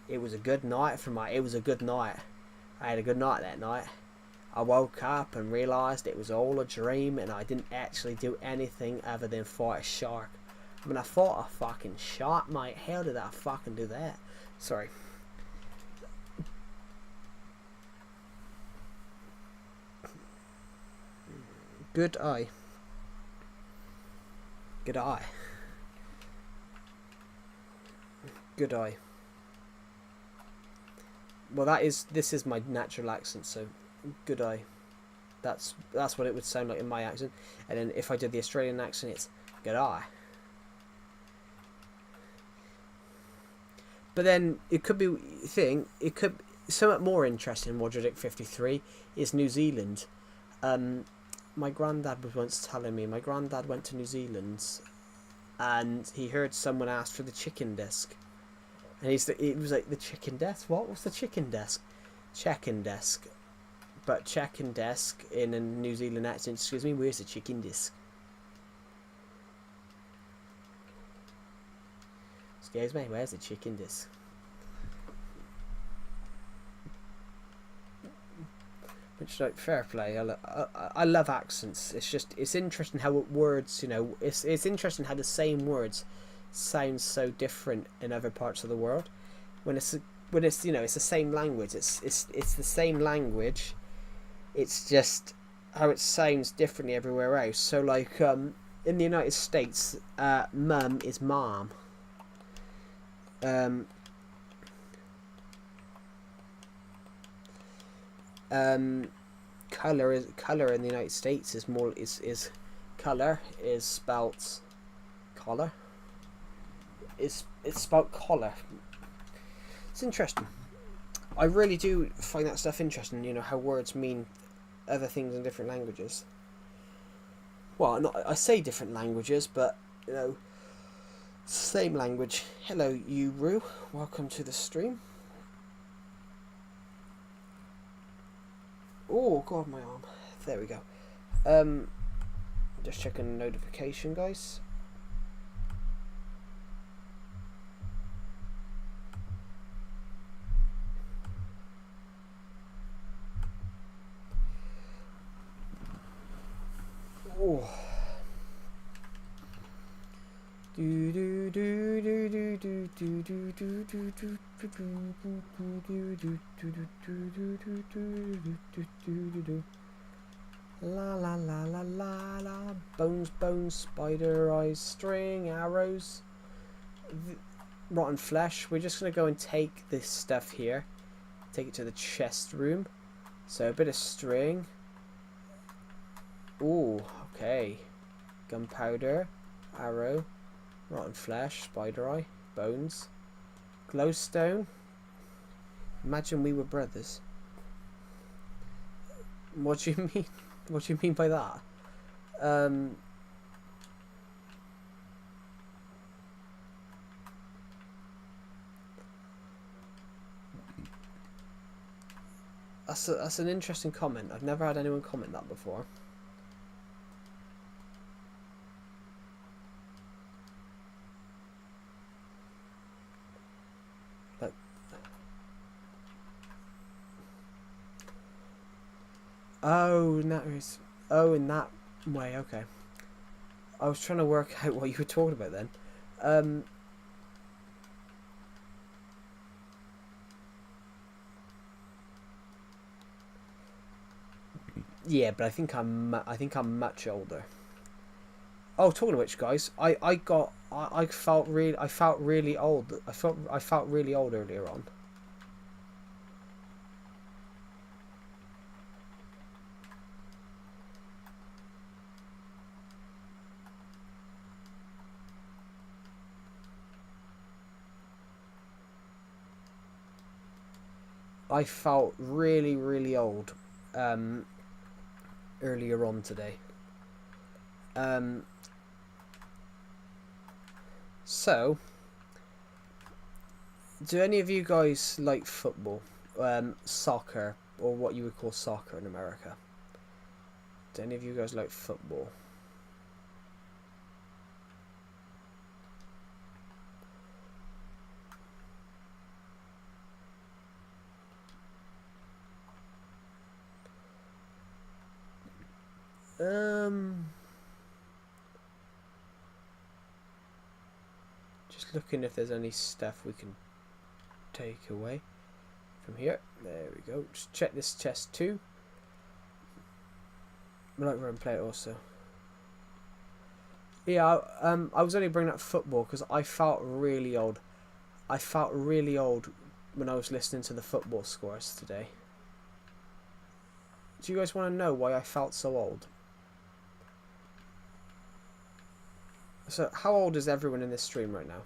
It was a good night It was a good night. I had a good night that night. I woke up and realised it was all a dream, and I didn't actually do anything other than fight a shark. I mean, I fought a fucking shark, mate. How did I fucking do that? Sorry. Good eye. Good eye. Good eye. Well, this is my natural accent, so good eye. That's what it would sound like in my accent. And then if I did the Australian accent, it's good eye. But then it could be somewhat more interesting. Wodrick 53 is New Zealand. My granddad was once telling me, my granddad went to New Zealand and he heard someone ask for the chicken desk. And it was like, the chicken desk? What was the chicken desk? Check-in desk. But check-in desk in a New Zealand accent, excuse me, where's the chicken desk? Excuse me, where's the chicken desk? Which, like, fair play. I love accents. It's interesting how words, it's interesting how the same words sound so different in other parts of the world. When it's it's the same language. It's the same language. It's just how it sounds differently everywhere else. So, like, in the United States, mum is mom. Color in the United States is color is spelt collar. It's spelt collar. It's interesting. I really do find that stuff interesting. How words mean other things in different languages. Well, I say different languages, but same language. Hello, Uru. Welcome to the stream. Oh god, my arm. There we go. Just checking the notification, guys. Oh. La la la la la la. Bones, bones, spider eyes, string, arrows, rotten flesh. We're just going to go and take this stuff here. Take it to the chest room. So a bit of string. Ooh, okay. Gunpowder, arrow, rotten flesh, spider eye, bones, glowstone. Imagine we were brothers. What do you mean? What do you mean by that? That's an interesting comment. I've never had anyone comment that before. Like, oh, in that way. Okay. I was trying to work out what you were talking about then. Yeah, but I think I'm much older. Oh, talking of which, guys, I felt really old. I felt really old earlier on. I felt really, really old earlier on today. So, do any of you guys like football, soccer, or what you would call soccer in America? Do any of you guys like football? Just looking if there's any stuff we can take away from here. There we go. Just check this chest too. I like run play it also. Yeah, I was only bringing up football because I felt really old. I felt really old when I was listening to the football scores today. Do you guys want to know why I felt so old? So, how old is everyone in this stream right now?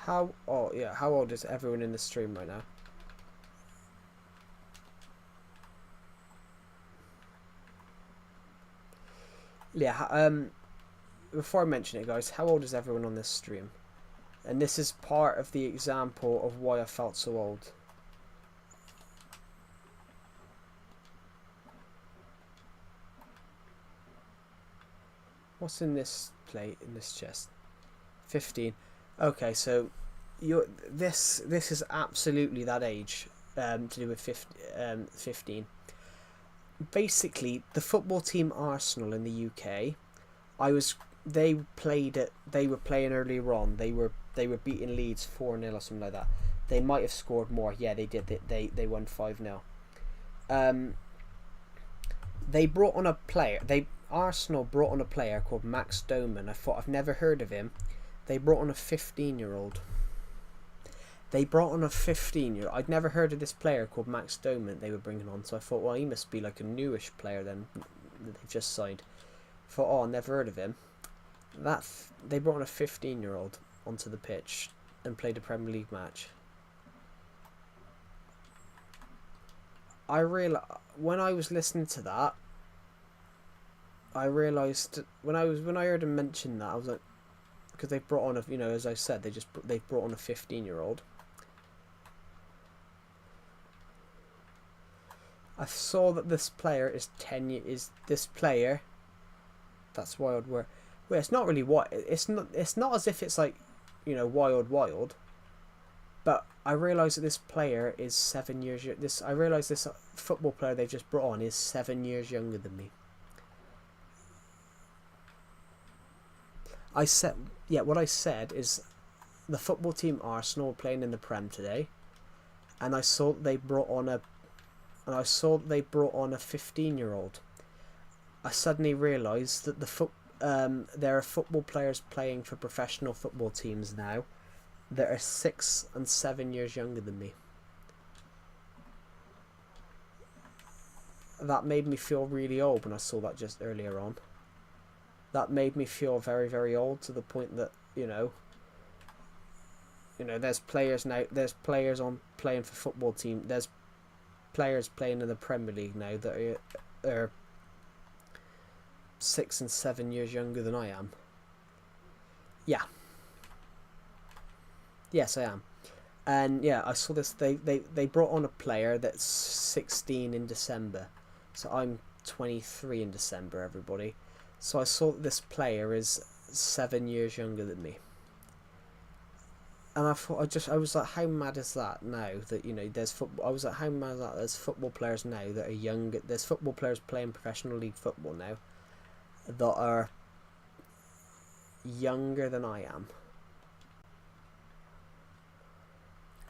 How old is everyone in the stream right now? Yeah, before I mention it, guys, how old is everyone on this stream? And this is part of the example of why I felt so old. What's in this plate, in this chest? 15. Okay, so this is absolutely that age to do with 15. Basically, the football team Arsenal in the UK, they were playing earlier on. They were beating Leeds 4-0 or something like that. They might have scored more. Yeah, they did. They won 5-0. They brought on a player. Arsenal brought on a player called Max Doman. I've never heard of him. They brought on a 15-year-old. I'd never heard of this player called Max Doman they were bringing on, so I thought, well, he must be like a newish player then that they've just signed. I thought, oh, I never heard of him. They brought on a 15-year-old onto the pitch and played a Premier League match. When I was listening to that, I realised when I heard him mention that, I was like, because they brought on as I said, they brought on a 15-year-old. I saw that this player is 10 years. Is this player? That's Wild. Well, it's not really what. It's not as if it's like, wild. But I realise that this player is 7 years. I realise this football player they've just brought on is 7 years younger than me. What I said is the football team Arsenal were playing in the Prem today, and I saw they brought on and I saw that they brought on a 15-year-old. I suddenly realised that there are football players playing for professional football teams now that are 6 and 7 years younger than me. That made me feel really old when I saw that just earlier on. That made me feel very, very old, to the point that, there's players now. There's players on playing for football team. There's players playing in the Premier League now that are 6 and 7 years younger than I am. Yeah. Yes, I am. And yeah, I saw this. They brought on a player that's 16 in December. So I'm 23 in December, everybody. So I saw that this player is 7 years younger than me. And I thought, I was like, how mad is that now that, there's football. I was like, how mad is that there's football players now that are younger. There's football players playing professional league football now that are younger than I am.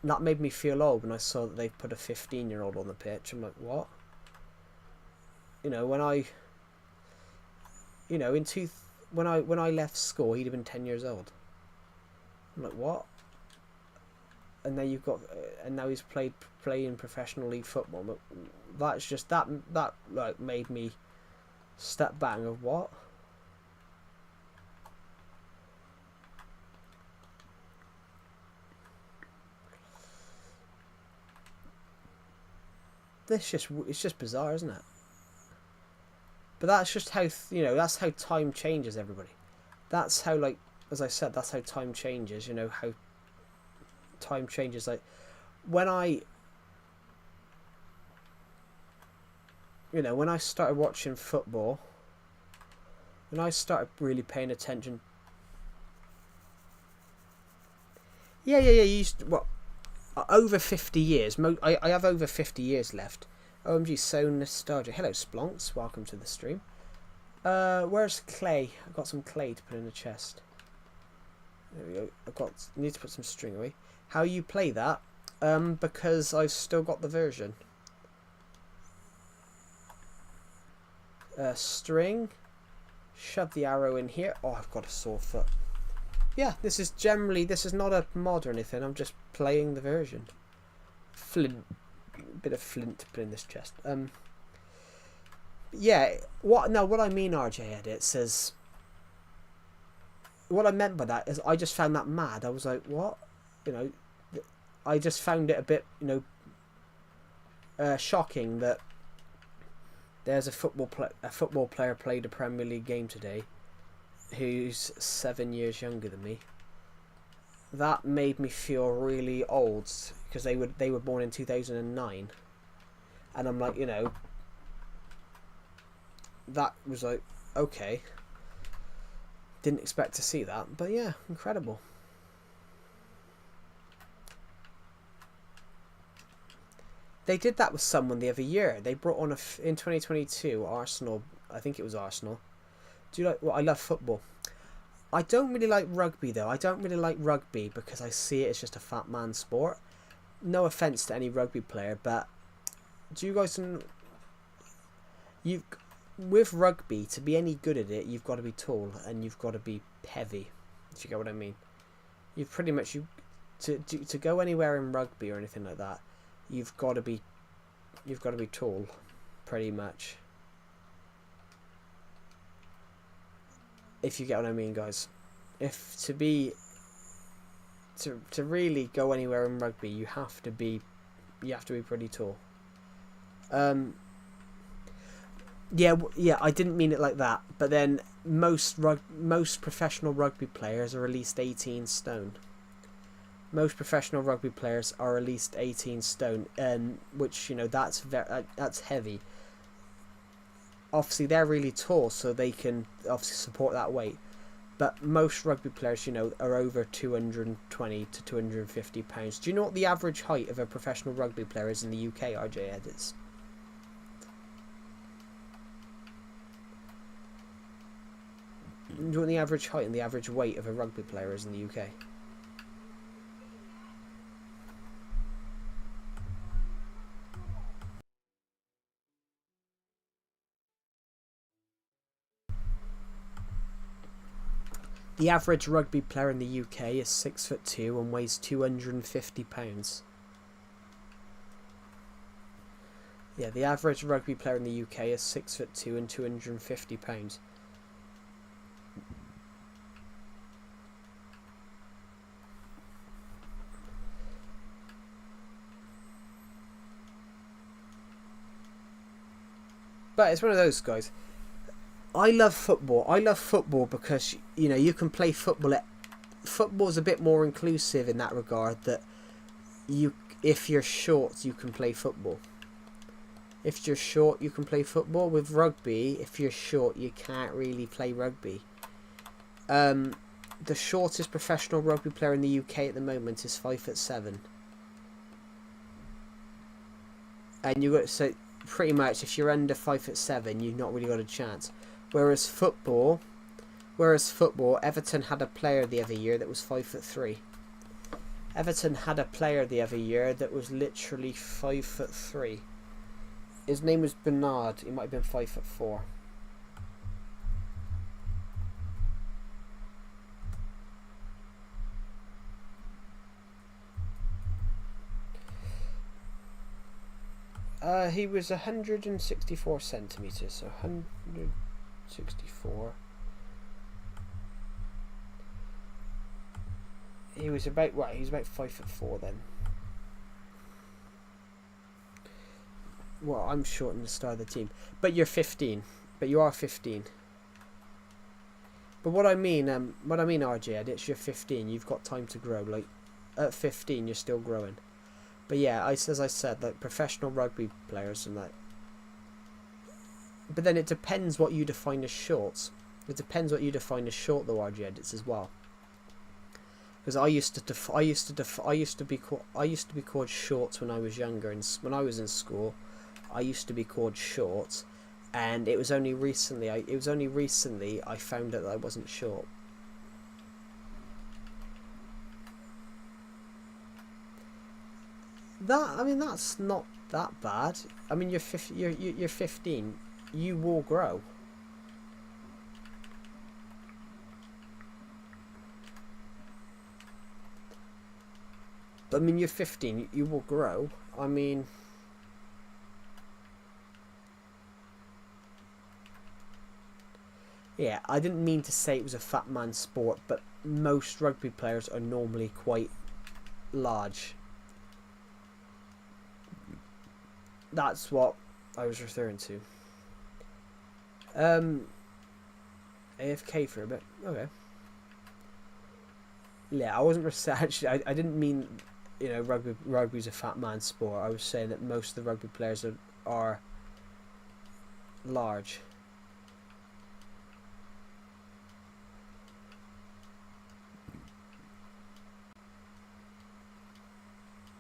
And that made me feel old when I saw that they put a 15-year-old on the pitch. I'm like, what? When I left school, he'd have been 10 years old. I'm like, what? And then and now he's playing professional league football. But that's just that like made me step back and go, what? It's just bizarre, isn't it? But that's just how that's how time changes, everybody. That's how, like, as I said, that's how time changes. How time changes. Like when I started watching football, when I started really paying attention. Yeah. You used to, what? Over 50 years. I have over 50 years left. OMG, so nostalgic. Hello, Splonks. Welcome to the stream. Where's clay? I've got some clay to put in the chest. There we go. Need to put some string away. How you play that? Because I've still got the version. String. Shove the arrow in here. Oh, I've got a sore foot. Yeah, this is not a mod or anything. I'm just playing the version. Flint. Bit of flint to put in this chest. Yeah. What I mean, RJ Edit says. What I meant by that is I just found that mad. I was like, what? I just found it a bit, shocking that there's a football player played a Premier League game today who's 7 years younger than me. That made me feel really old because they were born in 2009, and I'm like, that was like, okay, didn't expect to see that, but yeah, incredible. They did that with someone the other year. They brought on in 2022 Arsenal. I think it was Arsenal. Do you like? Well, I love football. I don't really like rugby though. I don't really like rugby because I see it as just a fat man sport. No offense to any rugby player, but do you guys? With rugby, to be any good at it, you've got to be tall and you've got to be heavy. If you get what I mean, you've pretty much to go anywhere in rugby or anything like that, you've got to be tall, pretty much. If you get what I mean, guys. If to really go anywhere in rugby, you have to be pretty tall. Yeah, I didn't mean it like that. But then most professional rugby players are at least 18 stone. Most professional rugby players are at least 18 stone, which that's heavy. Obviously, they're really tall, so they can obviously support that weight. But most rugby players, are over 220 to 250 pounds. Do you know what the average height of a professional rugby player is in the UK, RJ Edits? Do you know what the average height and the average weight of a rugby player is in the UK? The average rugby player in the UK is 6'2" and weighs 250 pounds. Yeah, the average rugby player in the UK is 6'2" and 250 pounds. But it's one of those guys. I love football. I love football because, you know, you can play football. Football's a bit more inclusive in that regard, that if you're short, you can play football. If you're short, you can play football. With rugby, if you're short, you can't really play rugby. The shortest professional rugby player in the UK at the moment is 5'7". And you got, so pretty much if you're under 5'7", you've not really got a chance. Whereas football, Everton had a player the other year that was 5'3". Everton had a player the other year that was literally 5'3". His name was Bernard. He might have been 5'4". He was 164 centimeters, so 164. He was about, what? He was about 5'4" then. Well, I'm short in the start of the team, but you're 15. But you are 15. But what I mean, RJ, it's you're 15. You've got time to grow. Like at 15, you're still growing. But yeah, as I said, like professional rugby players and that. But then it depends what you define as shorts. It depends what you define as short, though, RJ edits as well. Because I used to be called shorts when I was younger, and when I was in school, I used to be called short, and it was only recently I found out that I wasn't short. That's not that bad. I mean, you're 15. You will grow. I mean, you're 15. You will grow. I mean, yeah, I didn't mean to say it was a fat man sport, but most rugby players are normally quite large. That's what I was referring to. AFK for a bit. Okay. Yeah, I wasn't actually. I didn't mean, you know, rugby's a fat man sport. I was saying that most of the rugby players are large.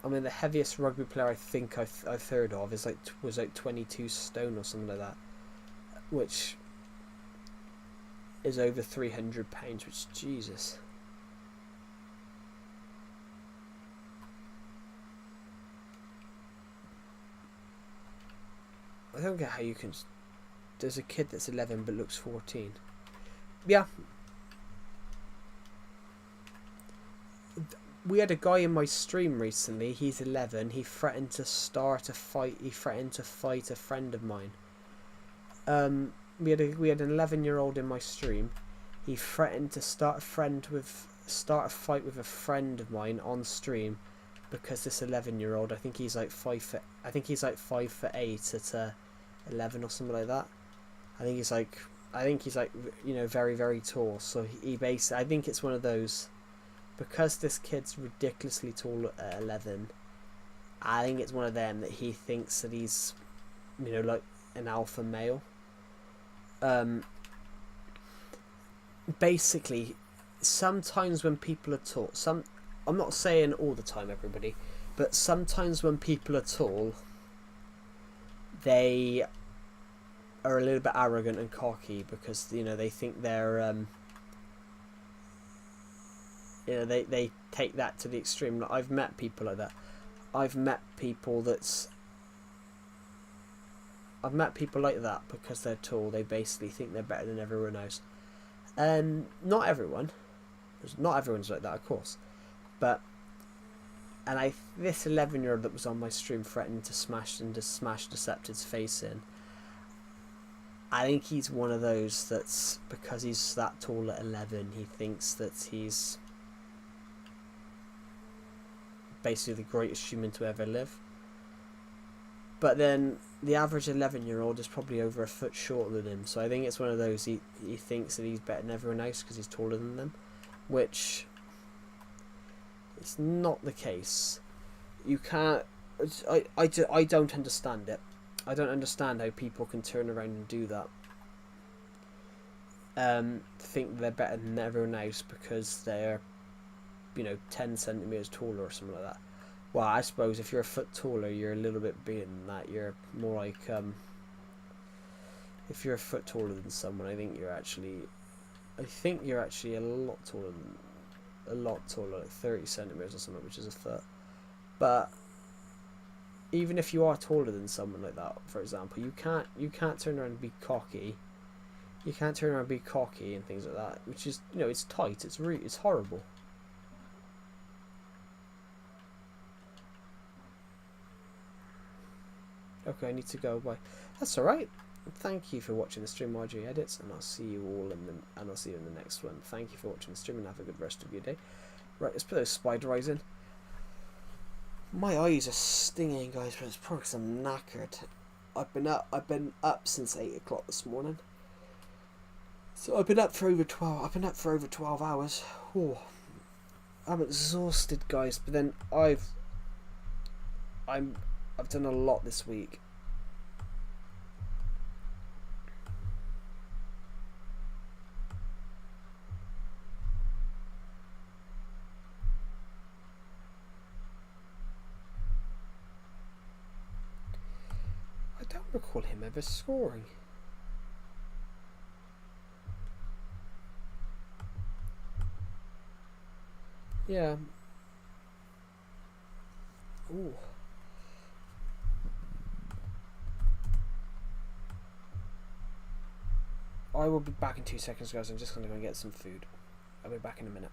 I mean, the heaviest rugby player I think I've heard of was like 22 stone or something like that, which is over 300 pounds. Which, Jesus. I don't get how you can. There's a kid that's 11 but looks 14. Yeah. We had a guy in my stream recently. He's 11. He threatened to start a fight. He threatened to fight a friend of mine. We had an 11-year-old in my stream. He threatened to start a fight with a friend of mine on stream, because this 11-year-old, I think he's like 5'8" at 11 or something like that. I think he's like, you know, very, very tall. So he basically, I think it's one of those, because this kid's ridiculously tall at 11. I think it's one of them that he thinks that he's, you know, like an alpha male. Basically, sometimes when people are tall, I'm not saying all the time, everybody, but sometimes when people are tall, they are a little bit arrogant and cocky, because, you know, they think they're, you know, they take that to the extreme. I've met people like that. I've met people like that because they're tall. They basically think they're better than everyone else. Not everyone. Not everyone's like that, of course, but this 11-year-old that was on my stream threatening to smash Deceptive's face in. I think he's one of those that's, because he's that tall at 11, he thinks that he's basically the greatest human to ever live. But then the average 11-year-old is probably over a foot shorter than him, so I think it's one of those, he thinks that he's better than everyone else because he's taller than them, which is not the case. You can't... I don't understand it. I don't understand how people can turn around and do that. Think they're better than everyone else because they're, 10 centimetres taller or something like that. Well, I suppose if you're a foot taller, you're a little bit bigger than that. You're more like, if you're a foot taller than someone, I think you're actually a lot taller, like 30 centimetres or something, which is a foot. But even if you are taller than someone like that, for example, you can't turn around and be cocky. You can't turn around and be cocky and things like that, which is, it's tight. It's horrible. Okay, I need to go. Bye. That's all right. Thank you for watching the stream, RG Edits, and I'll see you all in the next one. Thank you for watching the stream, and have a good rest of your day. Right, let's put those spider eyes in. My eyes are stinging, guys, but it's probably because I'm knackered. I've been up since 8 o'clock this morning. So I've been up for over 12 hours. Oh, I'm exhausted, guys. But then I've done a lot this week. I don't recall him ever scoring. Yeah. Ooh. I will be back in 2 seconds, guys. I'm just going to go and get some food. I'll be back in a minute.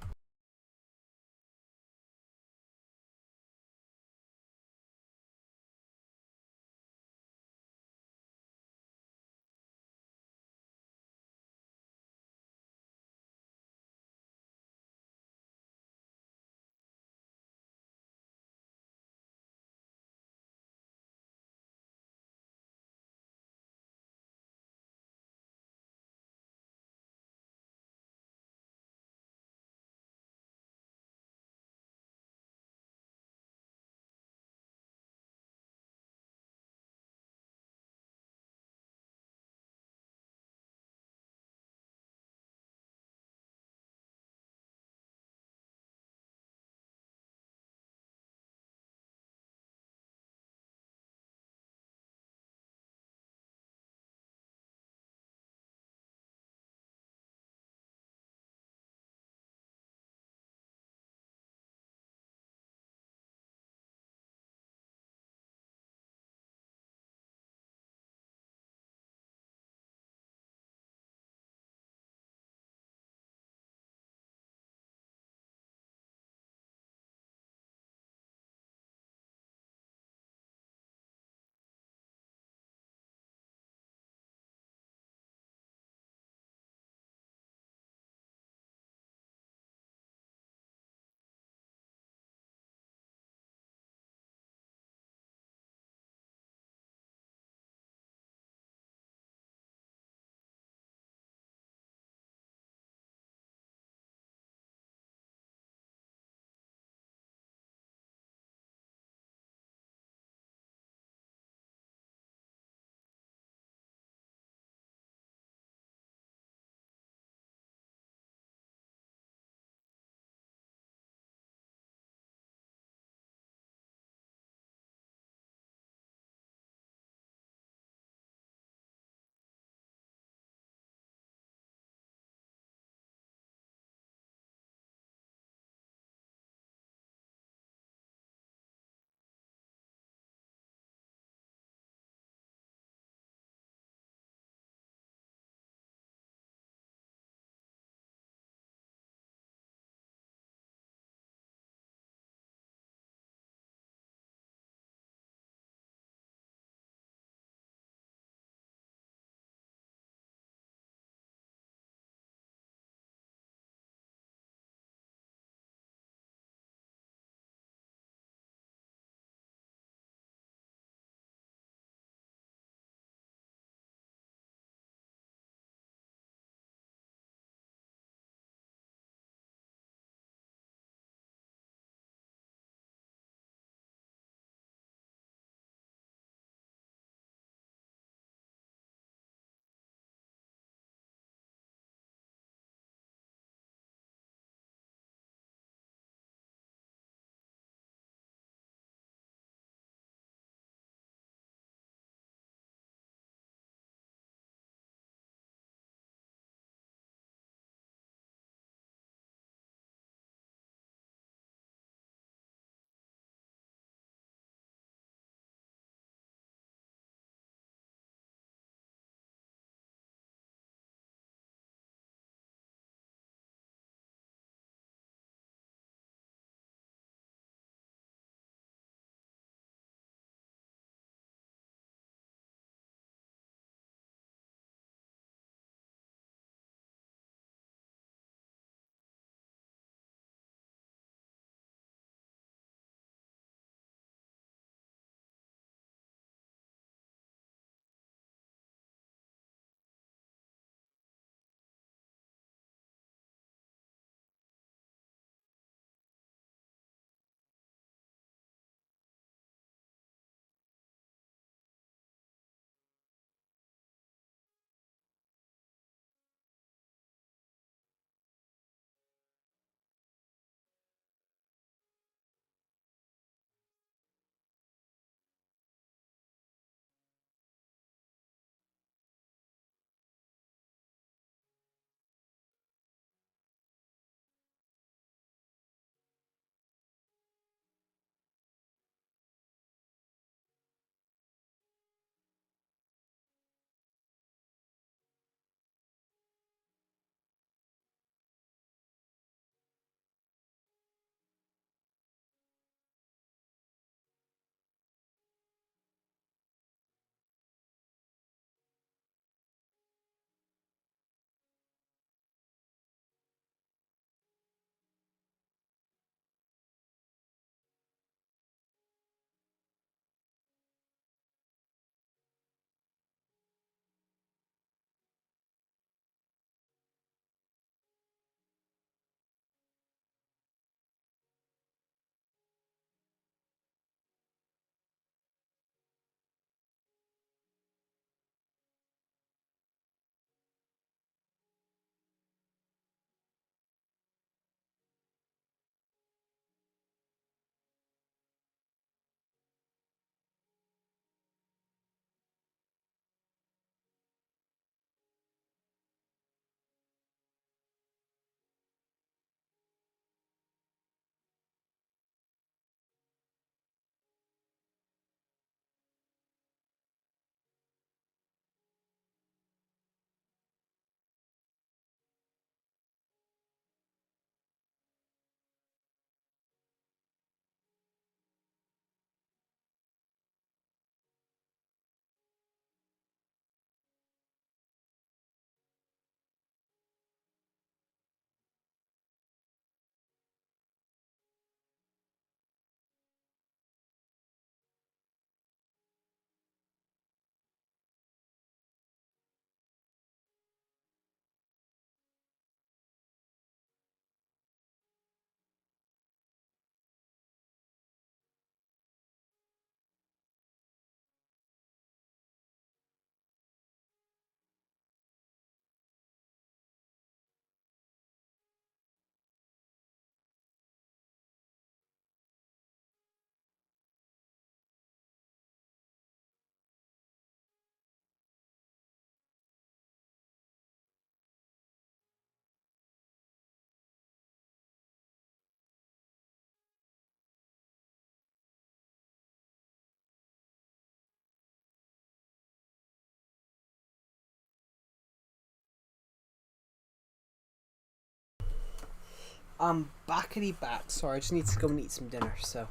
I'm backity back. Sorry, I just need to go and eat some dinner. So,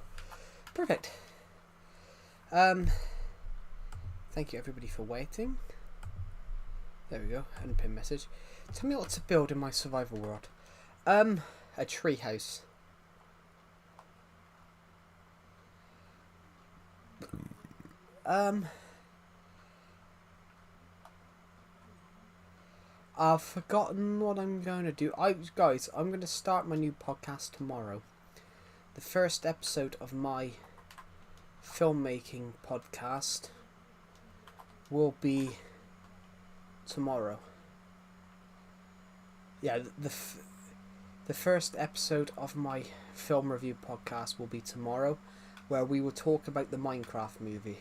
perfect. Thank you everybody for waiting. There we go. Unpinned message. Tell me what to build in my survival world. A tree house. I've forgotten what I'm going to do. Guys, I'm going to start my new podcast tomorrow. The first episode of my filmmaking podcast will be tomorrow. Yeah, the first episode of my film review podcast will be tomorrow, where we will talk about the Minecraft movie.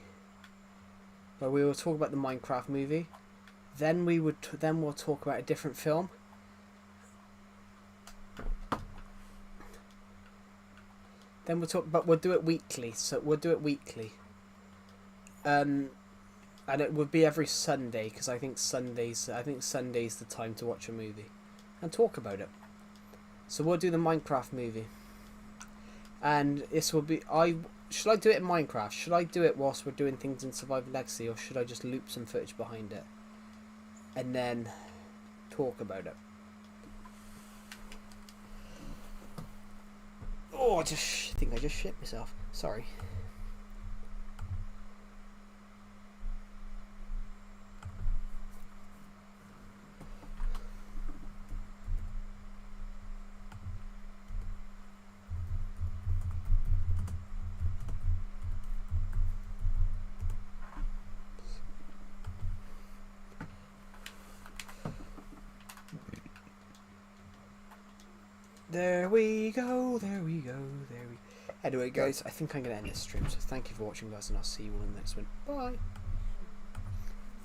Then we'll talk about a different film. Then we'll do it weekly. So we'll do it weekly. And it would be every Sunday, because I think Sunday's the time to watch a movie and talk about it. So we'll do the Minecraft movie. And this will be should I do it in Minecraft? Should I do it whilst we're doing things in Survivor Legacy, or should I just loop some footage behind it and then talk about it? Oh, I think I just shit myself. Sorry. There we go. Anyway, guys, I think I'm going to end this stream, so thank you for watching, guys, and I'll see you all in the next one. Bye.